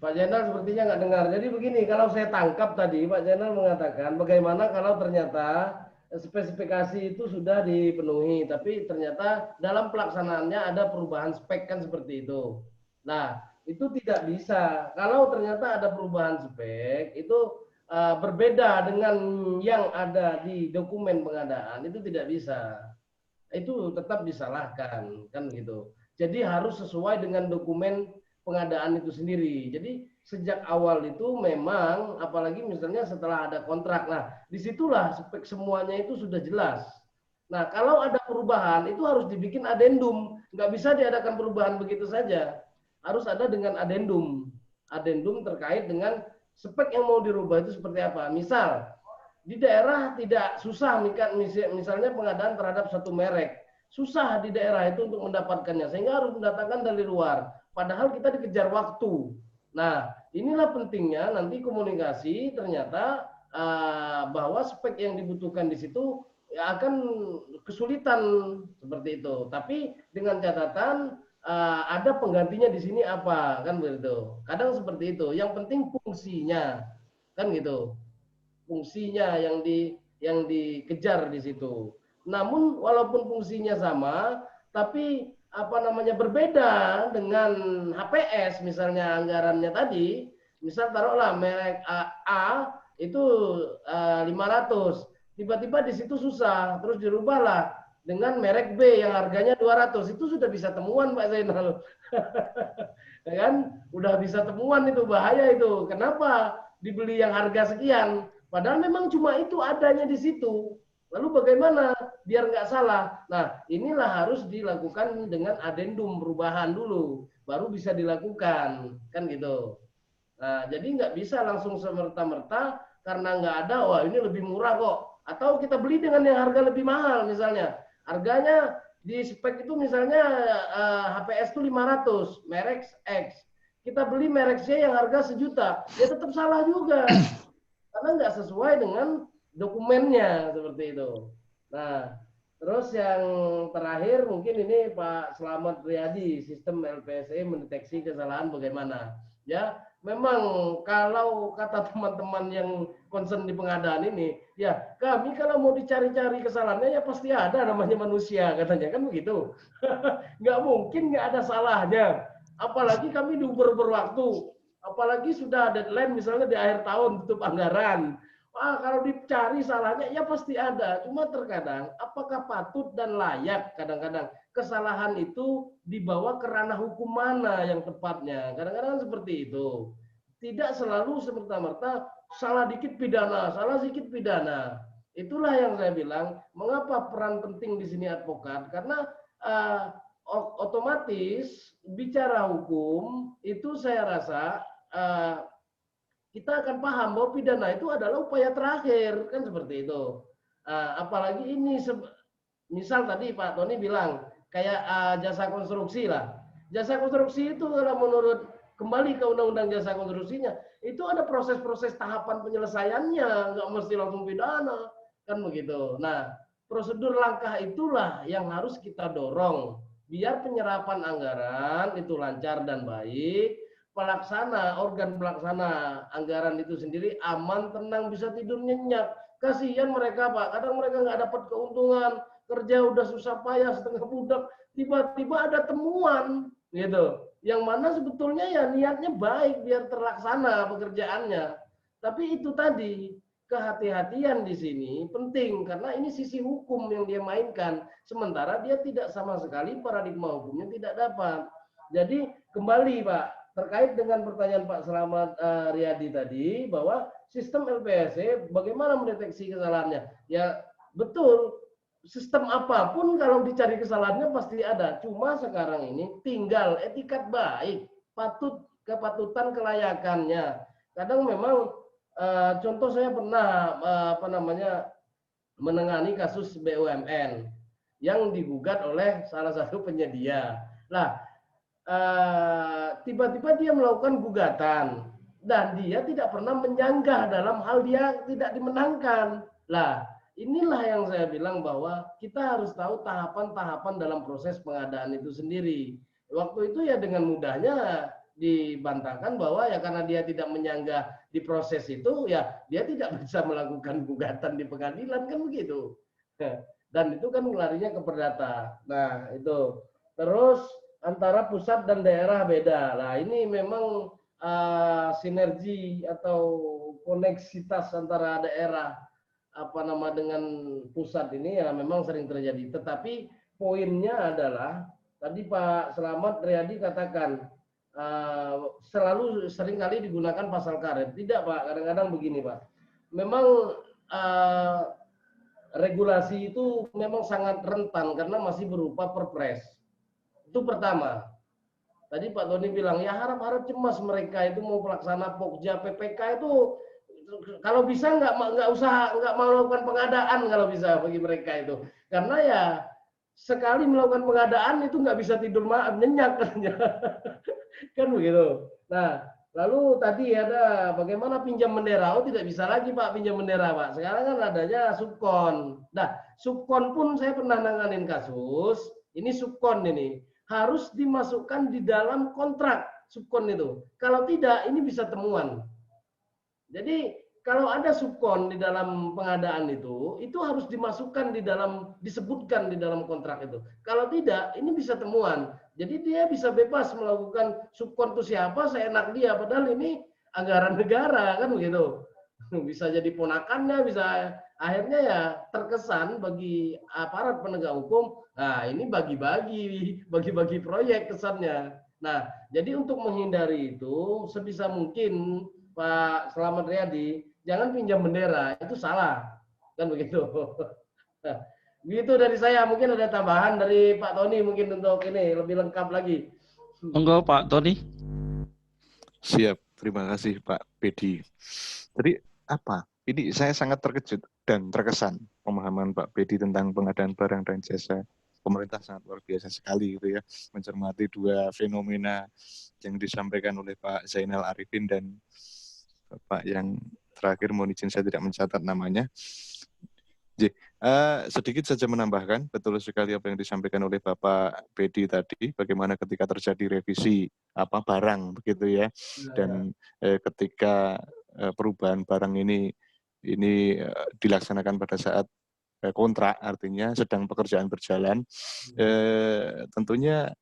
Pak Zainal sepertinya nggak dengar. Jadi begini, kalau saya tangkap tadi Pak Zainal mengatakan bagaimana kalau ternyata spesifikasi itu sudah dipenuhi, tapi ternyata dalam pelaksanaannya ada perubahan spek, kan seperti itu. Nah, itu tidak bisa. Kalau ternyata ada perubahan spek, itu berbeda dengan yang ada di dokumen pengadaan, itu tidak bisa. Itu tetap disalahkan, kan gitu. Jadi harus sesuai dengan dokumen pengadaan itu sendiri. Jadi sejak awal itu memang, apalagi misalnya setelah ada kontrak, nah disitulah spek semuanya itu sudah jelas. Nah kalau ada perubahan itu harus dibikin adendum, nggak bisa diadakan perubahan begitu saja. Harus ada dengan adendum, adendum terkait dengan spek yang mau dirubah itu seperti apa. Misal di daerah tidak susah, misalnya pengadaan terhadap satu merek, susah di daerah itu untuk mendapatkannya, sehingga harus mendatangkan dari luar. Padahal kita dikejar waktu. Nah, inilah pentingnya nanti komunikasi ternyata bahwa spek yang dibutuhkan di situ ya akan kesulitan seperti itu. Tapi dengan catatan ada penggantinya di sini apa, kan begitu. Kadang seperti itu. Yang penting fungsinya, kan gitu. Fungsinya yang dikejar di situ. Namun walaupun fungsinya sama, tapi berbeda dengan HPS misalnya anggarannya tadi, misal taruhlah merek A itu 500, tiba-tiba di situ susah, terus dirubahlah dengan merek B yang harganya 200, itu sudah bisa temuan Pak Zainal. Ya kan? Udah bisa temuan, itu bahaya itu. Kenapa dibeli yang harga sekian? Padahal memang cuma itu adanya di situ. Lalu bagaimana biar nggak salah? Nah, inilah harus dilakukan dengan adendum perubahan dulu, baru bisa dilakukan, kan gitu. Nah, jadi nggak bisa langsung semerta-merta karena nggak ada, wah ini lebih murah kok. Atau kita beli dengan yang harga lebih mahal misalnya. Harganya di spek itu misalnya HPS itu 500, merek X. Kita beli merek C yang harga 1 juta, ya tetap salah juga. Karena nggak sesuai dengan dokumennya seperti itu. Nah, terus yang terakhir mungkin ini Pak Slamet Riyadi, sistem LPSE mendeteksi kesalahan bagaimana? Ya, memang kalau kata teman-teman yang concern di pengadaan ini, ya kami kalau mau dicari-cari kesalahannya ya pasti ada, namanya manusia katanya, kan begitu. Nggak mungkin nggak ada salahnya. Apalagi kami diuber-uber waktu. Apalagi sudah deadline misalnya di akhir tahun tutup anggaran. Kalau dicari salahnya ya pasti ada. Cuma terkadang apakah patut dan layak kadang-kadang kesalahan itu dibawa ke ranah hukum mana yang tepatnya. Kadang-kadang seperti itu. Tidak selalu semerta-merta salah dikit pidana, salah sedikit pidana. Itulah yang saya bilang, mengapa peran penting di sini advokat? Karena otomatis bicara hukum itu saya rasa kita akan paham bahwa pidana itu adalah upaya terakhir, kan seperti itu. Apalagi ini misal tadi Pak Tony bilang kayak jasa konstruksi lah. Jasa konstruksi itu kalau menurut kembali ke undang-undang jasa konstruksinya itu ada proses-proses tahapan penyelesaiannya, nggak mesti langsung pidana, kan begitu. Nah, prosedur langkah itulah yang harus kita dorong biar penyerapan anggaran itu lancar dan baik, organ pelaksana anggaran itu sendiri aman, tenang, bisa tidur nyenyak. Kasihan mereka Pak, kadang mereka nggak dapat keuntungan, kerja udah susah payah setengah budak, tiba-tiba ada temuan gitu, yang mana sebetulnya ya niatnya baik biar terlaksana pekerjaannya. Tapi itu tadi, kehati-hatian di sini penting karena ini sisi hukum yang dia mainkan, sementara dia tidak sama sekali paradigma hukumnya tidak dapat. Jadi kembali Pak, terkait dengan pertanyaan Pak Slamet Riyadi tadi bahwa sistem LPSE bagaimana mendeteksi kesalahannya? Ya betul, sistem apapun kalau dicari kesalahannya pasti ada. Cuma sekarang ini tinggal etikat baik, kepatutan kelayakannya. Kadang memang contoh saya pernah menangani kasus BUMN yang digugat oleh salah satu penyedia. Lah, tiba-tiba dia melakukan gugatan dan dia tidak pernah menyanggah dalam hal dia tidak dimenangkan. Lah, inilah yang saya bilang bahwa kita harus tahu tahapan-tahapan dalam proses pengadaan itu sendiri. Waktu itu ya dengan mudahnya dibantahkan bahwa ya karena dia tidak menyanggah di proses itu ya dia tidak bisa melakukan gugatan di pengadilan, kan begitu. Dan itu kan larinya ke perdata. Nah, itu. Terus antara pusat dan daerah beda. Nah, ini memang sinergi atau koneksitas antara daerah dengan pusat ini ya memang sering terjadi. Tetapi poinnya adalah tadi Pak Selamat Riyadi katakan selalu seringkali digunakan pasal karet. Tidak Pak, kadang-kadang begini Pak. Memang regulasi itu memang sangat rentan karena masih berupa perpres. Itu pertama. Tadi Pak Doni bilang, ya harap-harap cemas mereka itu mau pelaksana Pokja PPK itu kalau bisa nggak melakukan pengadaan kalau bisa bagi mereka itu. Karena ya sekali melakukan pengadaan itu nggak bisa tidur nyenyak katanya. Kan begitu. Nah, lalu tadi ada bagaimana pinjam bendera. Oh, tidak bisa lagi Pak pinjam bendera Pak. Sekarang kan adanya subkon. Nah, subkon pun saya pernah nanganin kasus. Ini subkon ini harus dimasukkan di dalam kontrak subkon itu. Kalau tidak, ini bisa temuan. Jadi kalau ada subkon di dalam pengadaan itu harus dimasukkan disebutkan di dalam kontrak itu. Kalau tidak, ini bisa temuan. Jadi dia bisa bebas melakukan subkon itu siapa, seenak dia. Padahal ini anggaran negara kan begitu. Bisa jadi ponakannya, bisa akhirnya ya terkesan bagi aparat penegak hukum. Nah ini bagi-bagi proyek kesannya. Nah jadi untuk menghindari itu sebisa mungkin Pak Selamat Riyadi jangan pinjam bendera, itu salah kan begitu. Nah, begitu dari saya. Mungkin ada tambahan dari Pak Tony mungkin untuk ini lebih lengkap lagi. Monggo Pak Tony. Siap, terima kasih Pak Bedi. Jadi apa? Ini saya sangat terkejut dan terkesan pemahaman Pak Bedi tentang pengadaan barang dan jasa pemerintah sangat luar biasa sekali gitu ya, mencermati dua fenomena yang disampaikan oleh Pak Zainal Arifin dan Bapak yang terakhir, mohon izin saya tidak mencatat namanya. Sedikit saja menambahkan, betul sekali apa yang disampaikan oleh Bapak Bedi tadi, bagaimana ketika terjadi revisi barang begitu ya, dan ketika perubahan barang ini dilaksanakan pada saat kontrak, artinya sedang pekerjaan berjalan, tentunya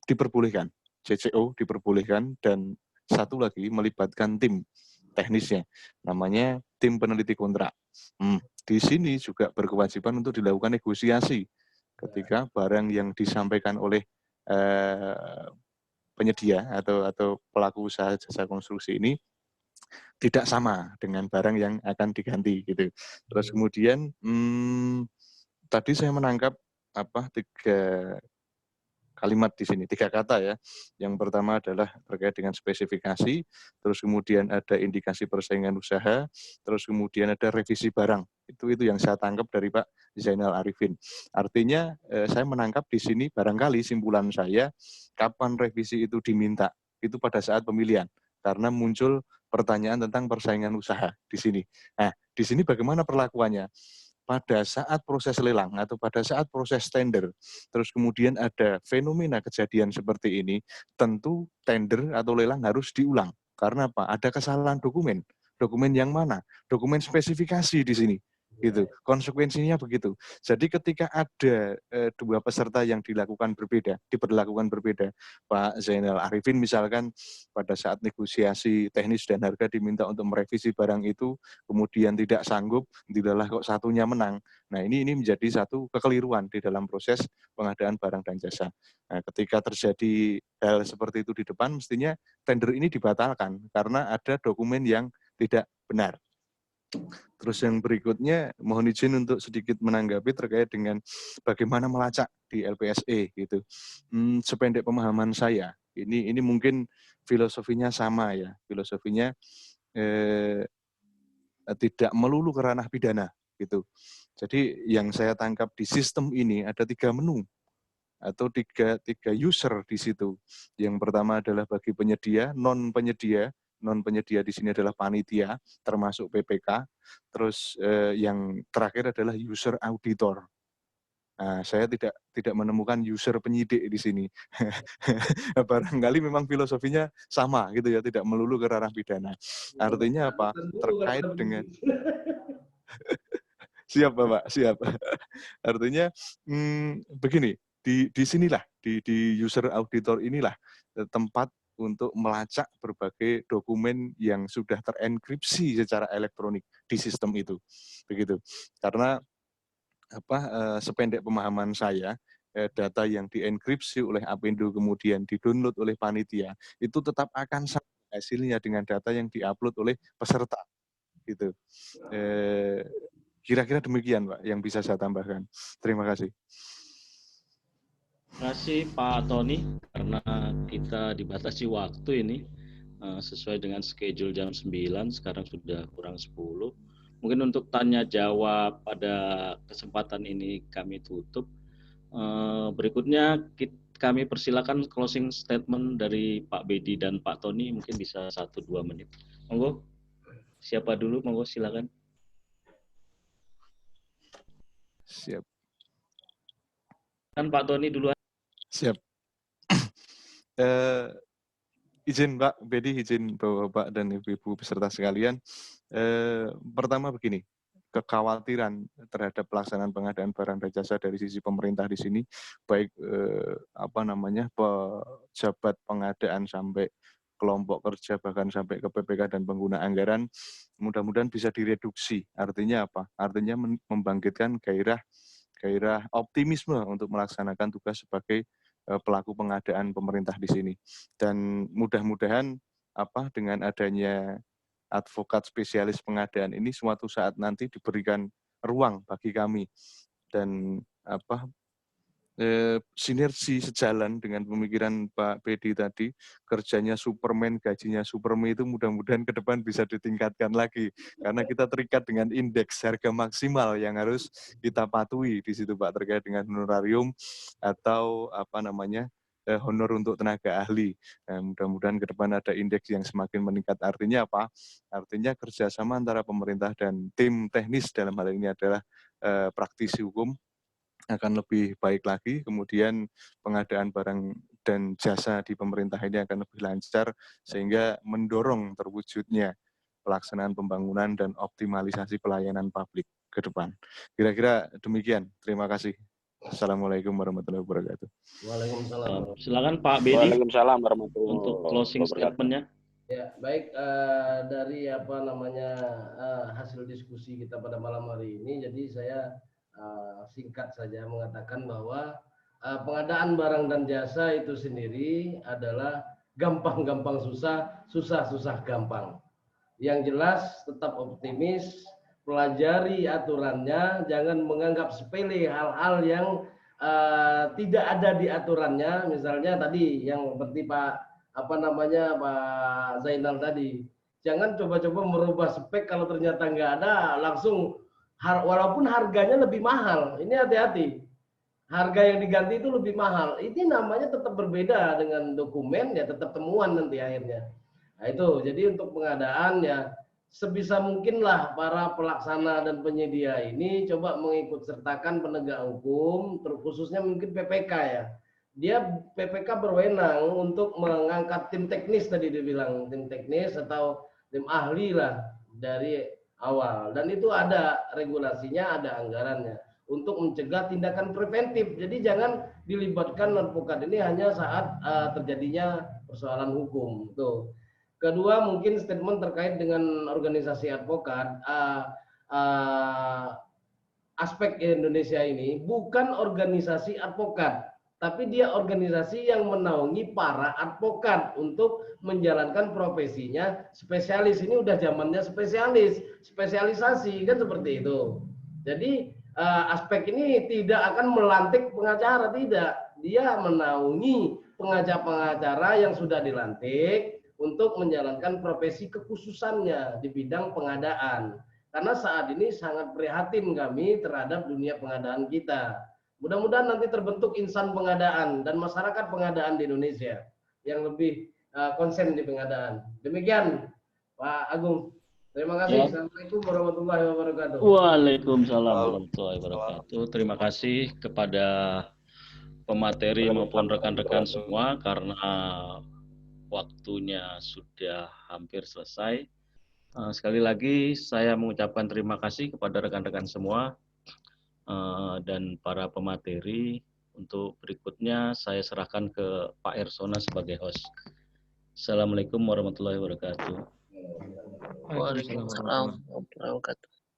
diperbolehkan, CCO diperbolehkan, dan satu lagi melibatkan tim teknisnya, namanya tim peneliti kontrak. Di sini juga berkewajiban untuk dilakukan negosiasi ketika barang yang disampaikan oleh penyedia atau pelaku usaha jasa konstruksi ini tidak sama dengan barang yang akan diganti gitu. Terus kemudian tadi saya menangkap 3 kalimat di sini, 3 kata ya. Yang pertama adalah terkait dengan spesifikasi, terus kemudian ada indikasi persaingan usaha, terus kemudian ada revisi barang. Itu yang saya tangkap dari Pak Zainal Arifin. Artinya saya menangkap di sini barangkali simpulan saya, kapan revisi itu diminta? Itu pada saat pemilihan. Karena muncul pertanyaan tentang persaingan usaha di sini. Nah, di sini bagaimana perlakuannya? Pada saat proses lelang atau pada saat proses tender, terus kemudian ada fenomena kejadian seperti ini, tentu tender atau lelang harus diulang. Karena apa? Ada kesalahan dokumen. Dokumen yang mana? Dokumen spesifikasi di sini. Gitu. Konsekuensinya begitu. Jadi ketika ada 2 peserta yang diperlakukan berbeda, Pak Zainal Arifin misalkan pada saat negosiasi teknis dan harga diminta untuk merevisi barang itu, kemudian tidak sanggup, dilalah kok satunya menang. Nah ini menjadi satu kekeliruan di dalam proses pengadaan barang dan jasa. Nah, ketika terjadi hal seperti itu di depan, mestinya tender ini dibatalkan karena ada dokumen yang tidak benar. Terus yang berikutnya, mohon izin untuk sedikit menanggapi terkait dengan bagaimana melacak di LPSE gitu. Sependek pemahaman saya, ini mungkin filosofinya sama ya, filosofinya tidak melulu ke ranah pidana gitu. Jadi yang saya tangkap di sistem ini ada 3 menu atau tiga user di situ. Yang pertama adalah bagi penyedia, non penyedia di sini adalah panitia, termasuk PPK. Terus yang terakhir adalah user auditor. Nah, saya tidak menemukan user penyidik di sini. Barangkali memang filosofinya sama gitu ya, tidak melulu ke ranah pidana. Artinya apa? Terkait dengan siap Bapak, siap. Artinya begini, di sinilah, di user auditor inilah tempat untuk melacak berbagai dokumen yang sudah terenkripsi secara elektronik di sistem itu, begitu. Karena sependek pemahaman saya, data yang dienkripsi oleh Apindo kemudian didownload oleh panitia itu tetap akan sama hasilnya dengan data yang diupload oleh peserta, gitu. Kira-kira demikian, Pak, yang bisa saya tambahkan. Terima kasih. Terima kasih Pak Tony, karena kita dibatasi waktu ini sesuai dengan schedule jam 9, sekarang sudah kurang 10. Mungkin untuk tanya jawab pada kesempatan ini kami tutup. Berikutnya kami persilakan closing statement dari Pak Bedi dan Pak Tony, mungkin bisa 1-2 menit. Monggo, siapa dulu? Monggo silakan. Siap. Kan Pak Tony duluan. Siap. Izin Pak Bedi, izin Bapak dan Ibu-Ibu peserta sekalian. Pertama begini, kekhawatiran terhadap pelaksanaan pengadaan barang dan jasa dari sisi pemerintah di sini, baik pejabat pengadaan sampai kelompok kerja bahkan sampai ke PPK dan pengguna anggaran, mudah-mudahan bisa direduksi. Artinya apa? Artinya membangkitkan gairah optimisme untuk melaksanakan tugas sebagai pelaku pengadaan pemerintah di sini. Dan mudah-mudahan dengan adanya advokat spesialis pengadaan ini suatu saat nanti diberikan ruang bagi kami dan sinergi sejalan dengan pemikiran Pak Bedi tadi, kerjanya Superman, gajinya Superman itu mudah-mudahan ke depan bisa ditingkatkan lagi karena kita terikat dengan indeks harga maksimal yang harus kita patuhi di situ Pak, terkait dengan honorarium atau honor untuk tenaga ahli. Nah, mudah-mudahan ke depan ada indeks yang semakin meningkat. Artinya apa? Artinya kerjasama antara pemerintah dan tim teknis dalam hal ini adalah praktisi hukum akan lebih baik lagi, kemudian pengadaan barang dan jasa di pemerintah ini akan lebih lancar, sehingga mendorong terwujudnya pelaksanaan pembangunan dan optimalisasi pelayanan publik ke depan. Kira-kira demikian. Terima kasih. Assalamualaikum warahmatullahi wabarakatuh. Waalaikumsalam. Silakan Pak Bedi. Waalaikumsalam warahmatullahi untuk closing statement-nya. Ya, baik, dari hasil diskusi kita pada malam hari ini, jadi saya singkat saja mengatakan bahwa pengadaan barang dan jasa itu sendiri adalah gampang-gampang susah, susah-susah gampang. Yang jelas tetap optimis, pelajari aturannya, jangan menganggap sepele hal-hal yang tidak ada di aturannya. Misalnya tadi yang seperti Pak Zainal tadi, jangan coba-coba merubah spek kalau ternyata nggak ada, langsung walaupun harganya lebih mahal, ini hati-hati. Harga yang diganti itu lebih mahal. Ini namanya tetap berbeda dengan dokumen, ya tetap temuan nanti akhirnya. Nah itu, jadi untuk pengadaan ya sebisa mungkinlah para pelaksana dan penyedia ini coba mengikut sertakan penegak hukum, terkhususnya mungkin PPK ya. Dia PPK berwenang untuk mengangkat tim teknis tadi dibilang, tim teknis atau tim ahli lah dari awal, dan itu ada regulasinya, ada anggarannya untuk mencegah tindakan preventif. Jadi jangan dilibatkan advokat ini hanya saat terjadinya persoalan hukum. Tuh. Kedua mungkin statement terkait dengan organisasi advokat. Aspek Indonesia ini bukan organisasi advokat, tapi dia organisasi yang menaungi para advokat untuk menjalankan profesinya spesialis. Ini udah zamannya spesialisasi kan seperti itu. Jadi aspek ini tidak akan melantik pengacara, tidak. Dia menaungi pengacara-pengacara yang sudah dilantik untuk menjalankan profesi kekhususannya di bidang pengadaan. Karena saat ini sangat prihatin kami terhadap dunia pengadaan kita. Mudah-mudahan nanti terbentuk insan pengadaan dan masyarakat pengadaan di Indonesia yang lebih konsen di pengadaan. Demikian Pak Agung. Terima kasih. Ya. Assalamualaikum warahmatullahi wabarakatuh. Waalaikumsalam warahmatullahi wabarakatuh. Terima kasih kepada pemateri maupun rekan-rekan semua karena waktunya sudah hampir selesai. Sekali lagi saya mengucapkan terima kasih kepada rekan-rekan semua dan para pemateri Untuk berikutnya saya serahkan ke Pak Ersona sebagai host. Assalamualaikum warahmatullahi wabarakatuh. Waalaikumsalam.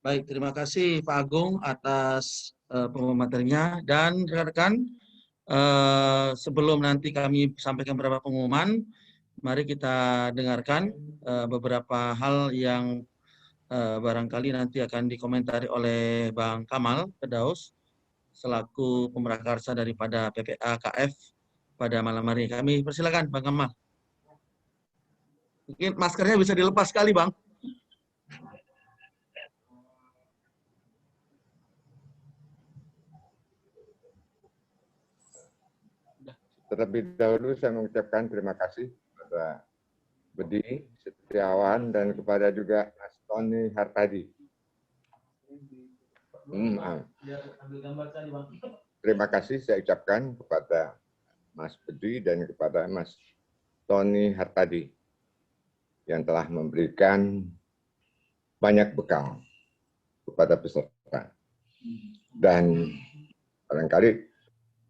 Baik, terima kasih Pak Agung atas pengumuman materinya, dan rekan-rekan, sebelum nanti kami sampaikan beberapa pengumuman, mari kita dengarkan beberapa hal yang barangkali nanti akan dikomentari oleh Bang Kamal Firdaus selaku pemrakarsa daripada PPA KF pada malam hari. Kami persilakan Bang Kamal. Mungkin maskernya bisa dilepas sekali, Bang. Terlebih dahulu saya mengucapkan terima kasih kepada Bedi Setiawan dan kepada juga Mas Tony Hartadi. Terima kasih saya ucapkan kepada Mas Bedi dan kepada Mas Tony Hartadi yang telah memberikan banyak bekal kepada peserta. Dan barangkali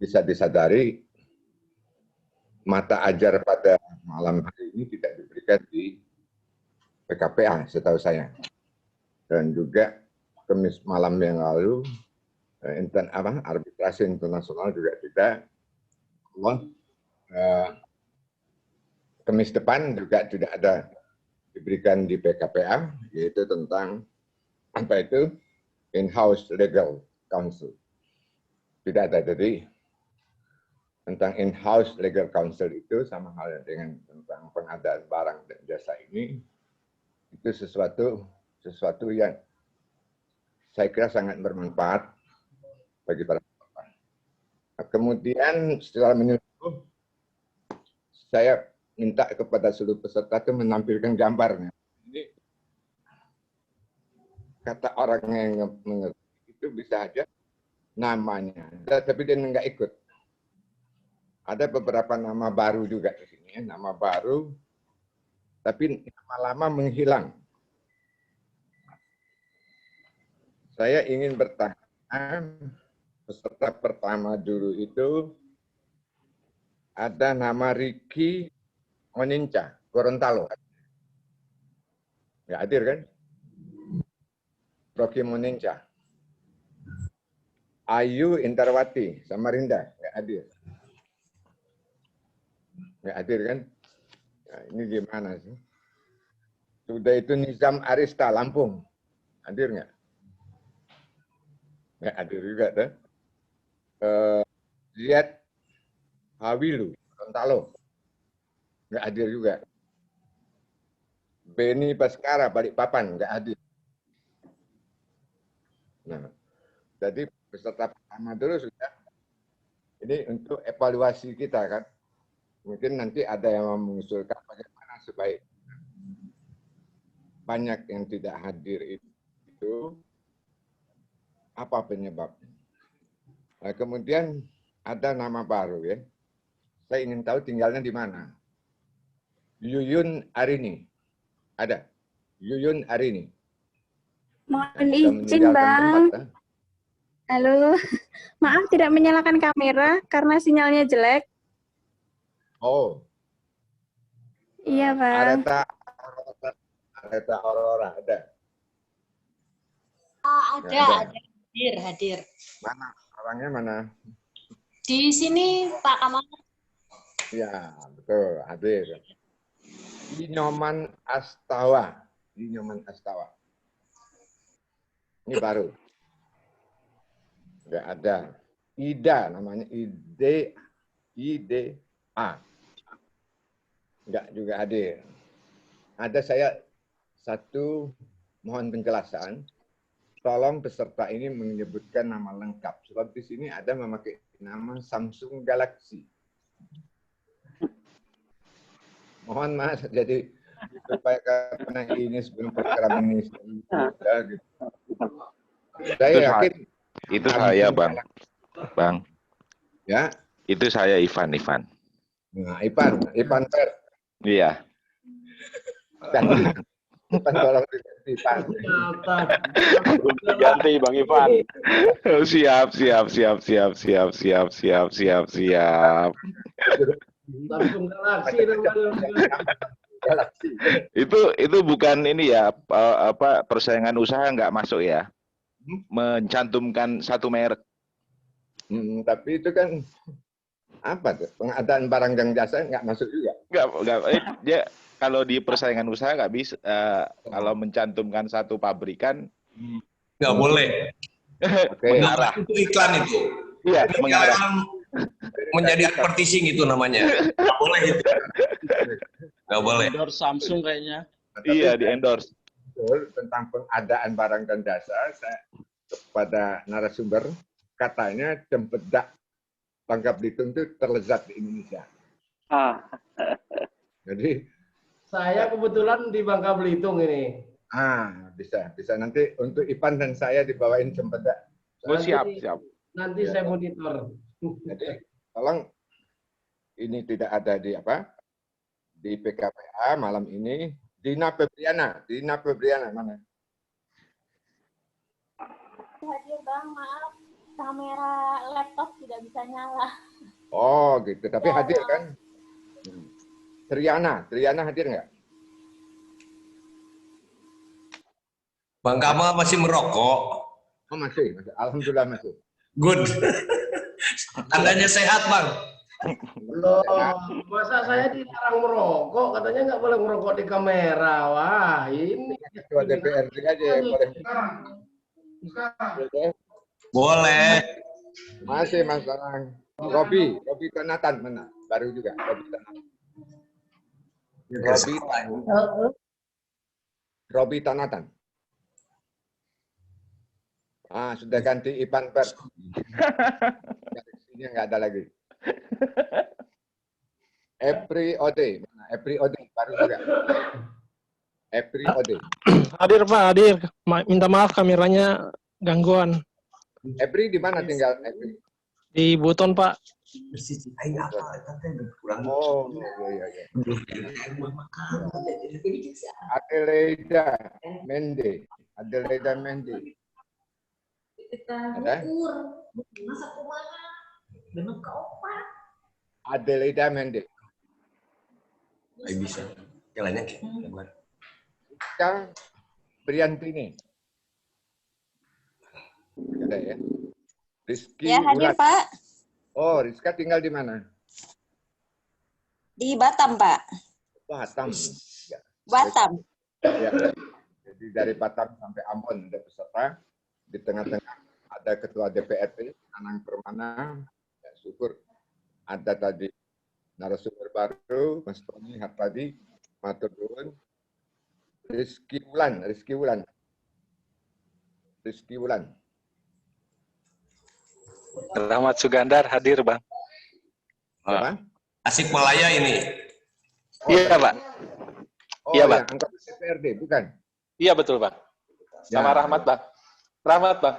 bisa disadari mata ajar pada malam hari ini tidak diberikan di PKPA setahu saya. Dan juga Kamis malam yang lalu arbitrasi internasional juga tidak. Kamis depan juga tidak ada diberikan di PKPA, yaitu tentang apa itu in-house legal counsel. Tidak ada. Jadi tentang in-house legal counsel itu sama halnya dengan tentang pengadaan barang dan jasa ini, itu sesuatu yang saya kira sangat bermanfaat bagi para peserta. Nah, kemudian setelah menyeluruh, saya minta kepada seluruh peserta itu menampilkan gambarnya. Ini kata orang yang mengerti itu bisa aja namanya, tapi dia nggak ikut. Ada beberapa nama baru juga di sini, nama baru, tapi nama lama menghilang. Saya ingin bertanya, peserta pertama dulu itu ada nama Ricky Moninca, Gorontalo. Nggak hadir kan? Rocky Moninca. Ayu Intarwati, Samarinda, nggak hadir. Nggak hadir kan? Nah, ini gimana sih? Sudah itu Nizam Arista, Lampung. Hadir nggak? Nggak hadir juga. Ziad Hawilu, Gorontalo. Nggak hadir juga. Beni Baskara, Balikpapan, nggak hadir. Nah, jadi peserta pertama dulu sudah. Ini untuk evaluasi kita kan. Mungkin nanti ada yang mengusulkan bagaimana supaya banyak yang tidak hadir itu, apa penyebabnya. Nah, kemudian ada nama baru ya. Saya ingin tahu tinggalnya di mana. Yuyun Arini. Ada. Yuyun Arini. Mohon izin, Bang. Tempat, Halo. Maaf tidak menyalakan kamera karena sinyalnya jelek. Oh. Iya, Bang. Areta Aurora ada. Ada. Hadir. Mana? Orangnya mana? Di sini Pak Kamal. Ya, betul, hadir. Inyoman Astawa. Ini baru. Enggak ada. Ida namanya, IDA. Enggak juga hadir. Ada saya satu mohon penjelasan. Tolong peserta ini menyebutkan nama lengkap. Sebab di sini ada memakai nama Samsung Galaxy. Mohon Mas, jadi supaya karena ini sebelum program ini sudah gitu. Saya yakin itu saya Bang. Ya. Itu saya Ivan. Nah, Ivan Per. Iya. Ivan tolong Ipan. Ganti Bang Ivan. Siap. Langsung galaksi namanya. Itu bukan ini ya, persaingan usaha nggak masuk ya, mencantumkan satu merek. Tapi itu kan apa tuh, pengadaan barang dan jasa nggak masuk juga. Nggak, dia kalau di persaingan usaha nggak bisa, kalau mencantumkan satu pabrikan nggak boleh. Mengarah. Itu iklan itu. Iya, mengarah. Menjadi advertising itu namanya. Nggak boleh itu. Nggak boleh. Endorse Samsung kayaknya. Iya, di endorse. Tentang pengadaan barang dan jasa, saya kepada narasumber katanya cempedak Bangka Belitung itu terlezat di Indonesia. Jadi Saya kebetulan di Bangka Belitung ini. bisa nanti untuk Ipan dan saya dibawain cempedak. Siap. Nanti saya monitor. Jadi tolong ini tidak ada di di PKPA malam ini. Dina Febriana mana? Hadir Bang, maaf kamera laptop tidak bisa nyala. Oh gitu, tapi hadir kan? Triana hadir nggak? Bang Kamal masih merokok. Oh masih. Alhamdulillah masih. Good. Tandanya sehat, Bang. Loh, masa saya dilarang merokok? Katanya nggak boleh merokok di kamera. Wah, ini. Ketua DPRD aja yang boleh. Boleh. Masih Mas Anang. Robi Tanatan mana? Baru juga. Robi Tanatan. Sudah ganti Ipan Per. Sini nggak ada lagi. Epri Ode baru juga. Epri Ode. Hadir Pak, hadir. Minta maaf kameranya gangguan. Epri di mana tinggal Epri? Di Buton Pak. Oh iya. Adelaida Mende. Ada? Adelaida Mende. Bisa. Jalannya Rizka Briantini. Ada ya? Rizky Ya, hadir Wulan. Pak. Oh, Rizka tinggal di mana? Di Batam, Pak. Batam. Ya. Batam. Ya. Jadi dari Batam sampai Ambon ada peserta. Di tengah-tengah ada Ketua DPRD, Anang Permana. Ya, syukur ada tadi narasumber baru, Mas Tony Hartadi, matur nuwun. Rizky Wulan. Rahmat Sugandar hadir, Bang. Apa? Asik Malaya ini. Iya, Pak. Iya, Bang. Anggota DPRD, bukan? Iya, betul, Bang. Sama Ya. Rahmat, Bang. Rahmat, Bang.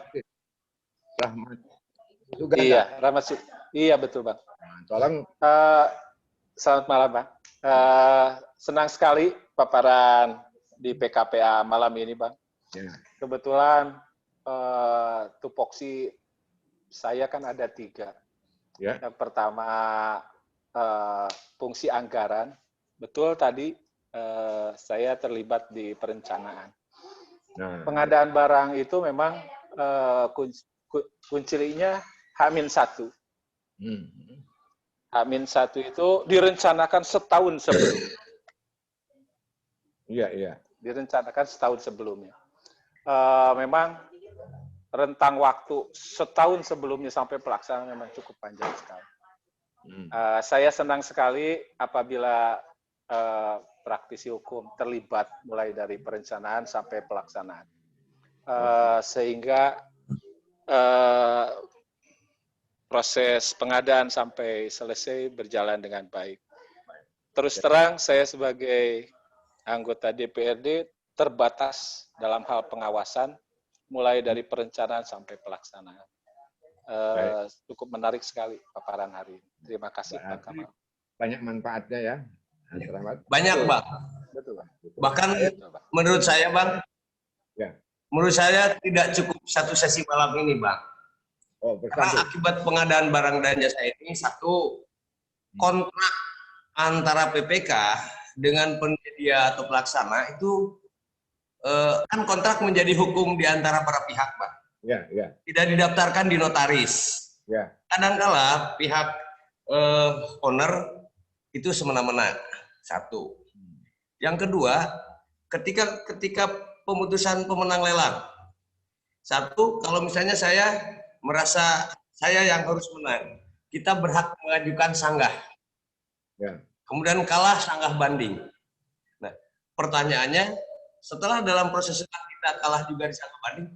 Rahmat Sugandar. Iya, Iya, betul, Bang. Tolong. Selamat malam, Bang. Senang sekali paparan di PKPA malam ini, Bang. Ya. Kebetulan tupoksi saya kan ada 3. Ya. Yang pertama fungsi anggaran. Betul tadi saya terlibat di perencanaan. Nah. Pengadaan barang itu memang kuncinya H-1. H-1 itu direncanakan setahun sebelum. Iya. Direncanakan setahun sebelumnya. Memang rentang waktu setahun sebelumnya sampai pelaksanaan memang cukup panjang sekali. Saya senang sekali apabila praktisi hukum terlibat mulai dari perencanaan sampai pelaksanaan. Sehingga proses pengadaan sampai selesai berjalan dengan baik. Terus terang, saya sebagai anggota DPRD terbatas dalam hal pengawasan, mulai dari perencanaan sampai pelaksanaan. Cukup menarik sekali paparan hari ini. Terima kasih, Pak Kamal. Banyak manfaatnya ya. Banyak, Bang. Betul, Bang. Bahkan menurut saya, Bang, menurut saya tidak cukup satu sesi malam ini, Bang. Oh, karena akibat pengadaan barang dan jasa ini, satu, kontrak antara PPK dengan penyedia atau pelaksana itu kan kontrak menjadi hukum di antara para pihak, Bang. Ya, ya. Tidak didaftarkan di notaris. Ya. Kadangkala pihak owner itu semena-mena. Satu. Yang kedua, ketika pemutusan pemenang lelang. Satu, kalau misalnya saya merasa saya yang harus menang, kita berhak mengajukan sanggah. Ya. Kemudian kalah sanggah banding. Nah, pertanyaannya, setelah dalam proses kita kalah juga di sanggah banding,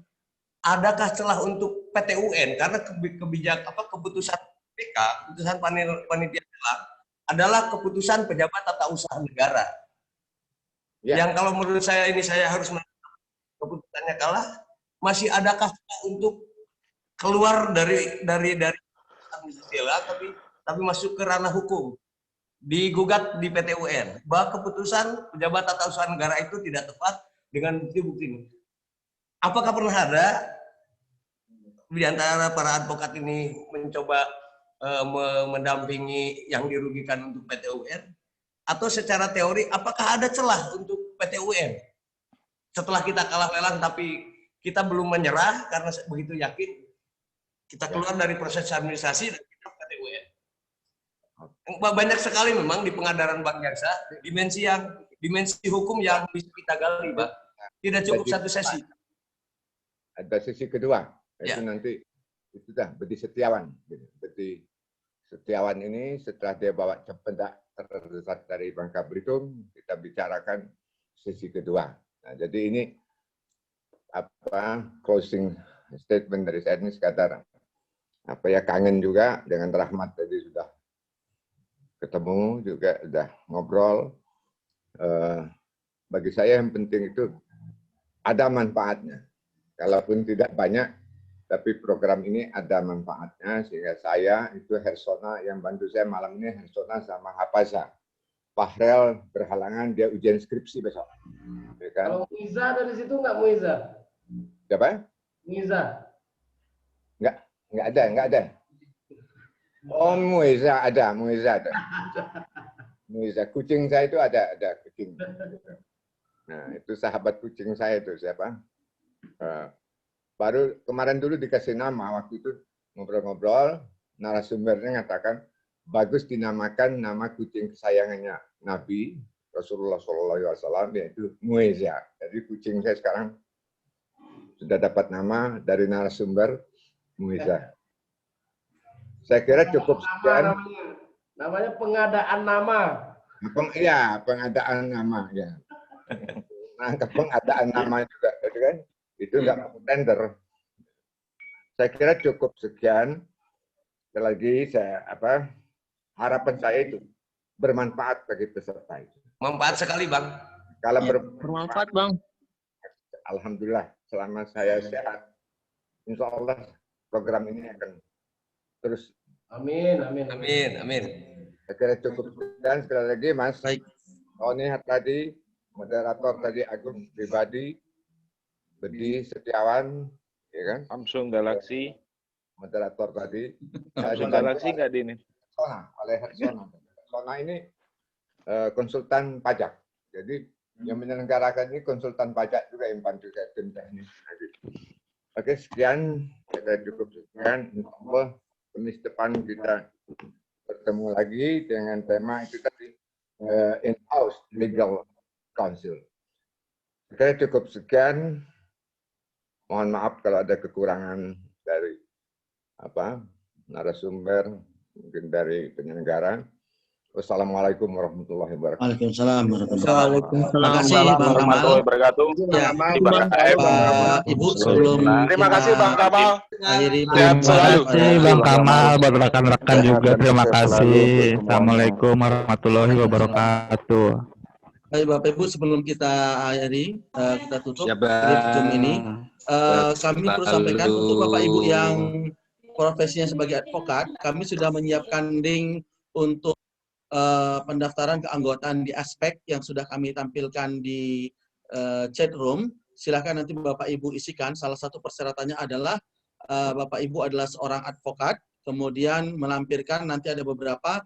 adakah celah untuk PT UN? Karena keputusan PK, keputusan panitia lelang adalah keputusan pejabat tata usaha negara. Ya. Yang kalau menurut saya ini saya harus keputusannya kalah, masih adakah untuk keluar dari administrasi lelang tapi masuk ke ranah hukum, digugat di PT UN bahwa keputusan pejabat tata usaha negara itu tidak tepat dengan bukti-bukti ini. Apakah pernah ada di antara para advokat ini mencoba mendampingi yang dirugikan untuk PT UN? Atau secara teori, apakah ada celah untuk PT UN? Setelah kita kalah lelang tapi kita belum menyerah karena begitu yakin, kita keluar dari proses administrasi dan kita PT UN. Banyak sekali memang di pengadaran bank jasa dimensi hukum yang bisa kita gali, Pak. Tidak cukup satu sesi. Ada sesi kedua, itu Ya. nanti itu dah Bedi Setiawan. Bedi Setiawan ini setelah dia bawa cependak terdesak dari Bangka Belitung, kita bicarakan sesi kedua. Nah, jadi ini closing statement dari saya ini sekadar kangen juga dengan Rahmat, tadi sudah ketemu juga, sudah ngobrol. Bagi saya yang penting itu ada manfaatnya. Kalaupun tidak banyak, tapi program ini ada manfaatnya, sehingga saya itu Hersona yang bantu saya malam ini, Hersona sama Hafaza. Fahrel berhalangan, dia ujian skripsi besok. Ya kan? Kalau Muiza dari situ nggak Muiza? Siapa? Muiza. Nggak ada. Oh, Muiza ada. Muiza, kucing saya itu ada kucing. Nah, itu sahabat kucing saya itu siapa? Baru kemarin dulu dikasih nama, waktu itu ngobrol-ngobrol, narasumbernya mengatakan bagus dinamakan nama kucing kesayangannya Nabi Rasulullah SAW, yaitu Muiza. Jadi kucing saya sekarang sudah dapat nama dari narasumber Muiza. Saya kira cukup sekian. Namanya pengadaan nama. Iya, pengadaan nama ya. Angka pengadaan nama juga, gitu kan? Itu nggak mau tender. Saya kira cukup sekian. Sekali lagi harapan saya itu bermanfaat bagi peserta itu. Manfaat sekali, Bang. Kalau Bermanfaat, Bang. Alhamdulillah, selama saya sehat, insya Allah program ini akan terus. Amin. Saya kira cukup sekian. Sekali lagi, Mas. Baik. Tony tadi, moderator tadi Agung Pribadi, Bedi Setiawan, ya kan? Samsung Galaxy. Moderator tadi. Samsung Galaxy nggak di ini? Oleh Hersona. Hersona ini konsultan pajak. Jadi yang menyelenggarakan ini konsultan pajak juga yang bantu saya tim teknis. Oke, sekian. Kita cukup sekian. Insya Allah, Kamis depan kita bertemu lagi dengan tema itu tadi, in-house legal counsel. Oke, cukup sekian. Mohon maaf kalau ada kekurangan dari narasumber, mungkin dari penyelenggara. Wassalamualaikum warahmatullahi wabarakatuh. Waalaikumsalam warahmatullahi wabarakatuh. Terima kasih Bang Kamal. Ya, Pak Ibu sebelum terima kasih Bang Kamal. Sehat selalu. Terima kasih Bang Kamal, buat rekan-rekan juga terima kasih. Assalamualaikum warahmatullahi wabarakatuh. Baik Bapak Ibu, sebelum kita akhiri, kita tutup Ya, Zoom ini. Kami perlu sampaikan untuk Bapak Ibu yang profesinya sebagai advokat, kami sudah menyiapkan link untuk pendaftaran keanggotaan di Aspek yang sudah kami tampilkan di chat room. silahkan nanti Bapak Ibu isikan. Salah satu persyaratannya adalah Bapak Ibu adalah seorang advokat, kemudian melampirkan nanti ada beberapa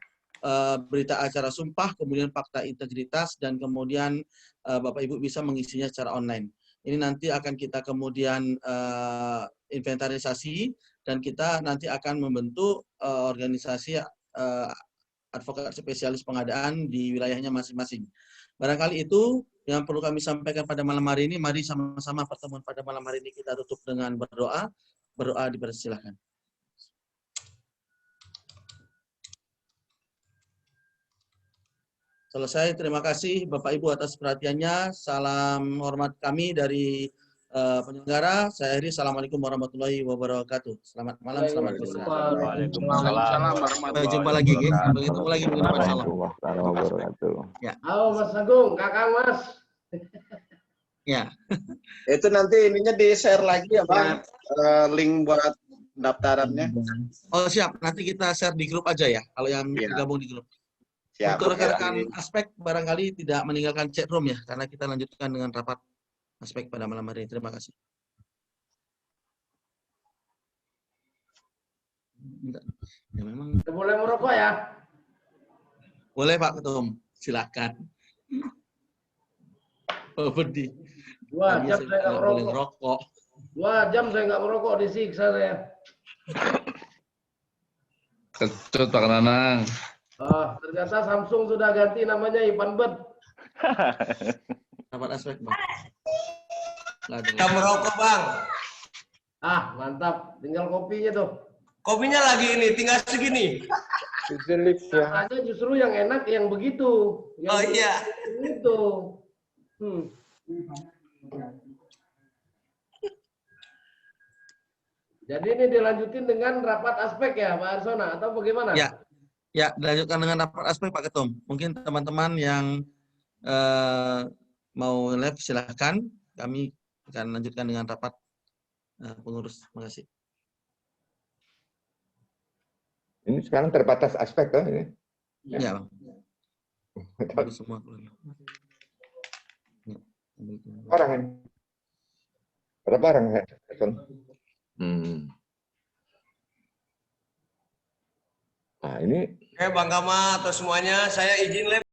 berita acara sumpah, kemudian fakta integritas, dan kemudian Bapak Ibu bisa mengisinya secara online. Ini nanti akan kita kemudian inventarisasi, dan kita nanti akan membentuk organisasi advokat spesialis pengadaan di wilayahnya masing-masing. Barangkali itu yang perlu kami sampaikan pada malam hari ini. Mari sama-sama pertemuan pada malam hari ini kita tutup dengan berdoa. Berdoa dipersilahkan. Selesai. Terima kasih Bapak Ibu atas perhatiannya. Salam hormat kami dari penyelenggara. Saya akhiri. Assalamualaikum warahmatullahi wabarakatuh. Selamat malam. Selamat beristirahat. Waalaikumsalam. Sampai jumpa lagi. Sampai ketemu lagi minggu depan. Salam. Ya. Halo Mas Agung, Kakak Mas. Ya. Itu nanti ininya di-share lagi ya, Pak. Link buat pendaftarannya. Oh siap, nanti kita share di grup aja ya, kalau yang gabung di grup. Siap, untuk rekan-rekan aspek barangkali tidak meninggalkan chat room ya, karena kita lanjutkan dengan rapat aspek pada malam hari ini. Terima kasih. Ya, memang. Boleh merokok ya? Boleh Pak Ketum, silakan. Oh, Bedi. 2 jam saya nggak boleh merokok. 2 jam saya nggak merokok, disiksa saya. Kecut Pak Nanang. Ternyata Samsung sudah ganti namanya Ipanbet. Rapat aspek Bang. Kita merokok Bang. Mantap. Tinggal kopinya tuh. Kopinya lagi ini, tinggal segini. Rasanya justru yang enak yang begitu. Oh iya. Itu. Jadi ini dilanjutin dengan rapat aspek ya Pak Arsona atau bagaimana? Ya, dilanjutkan dengan rapat aspek Pak Ketum. Mungkin teman-teman yang mau live silahkan. Kami akan lanjutkan dengan rapat pengurus. Terima kasih. Ini sekarang terbatas aspek kan ini? Ya Bang. Baru semua. Orang ini. Berapa orang? Nah, ini. Bang Gama atau semuanya, saya izin live.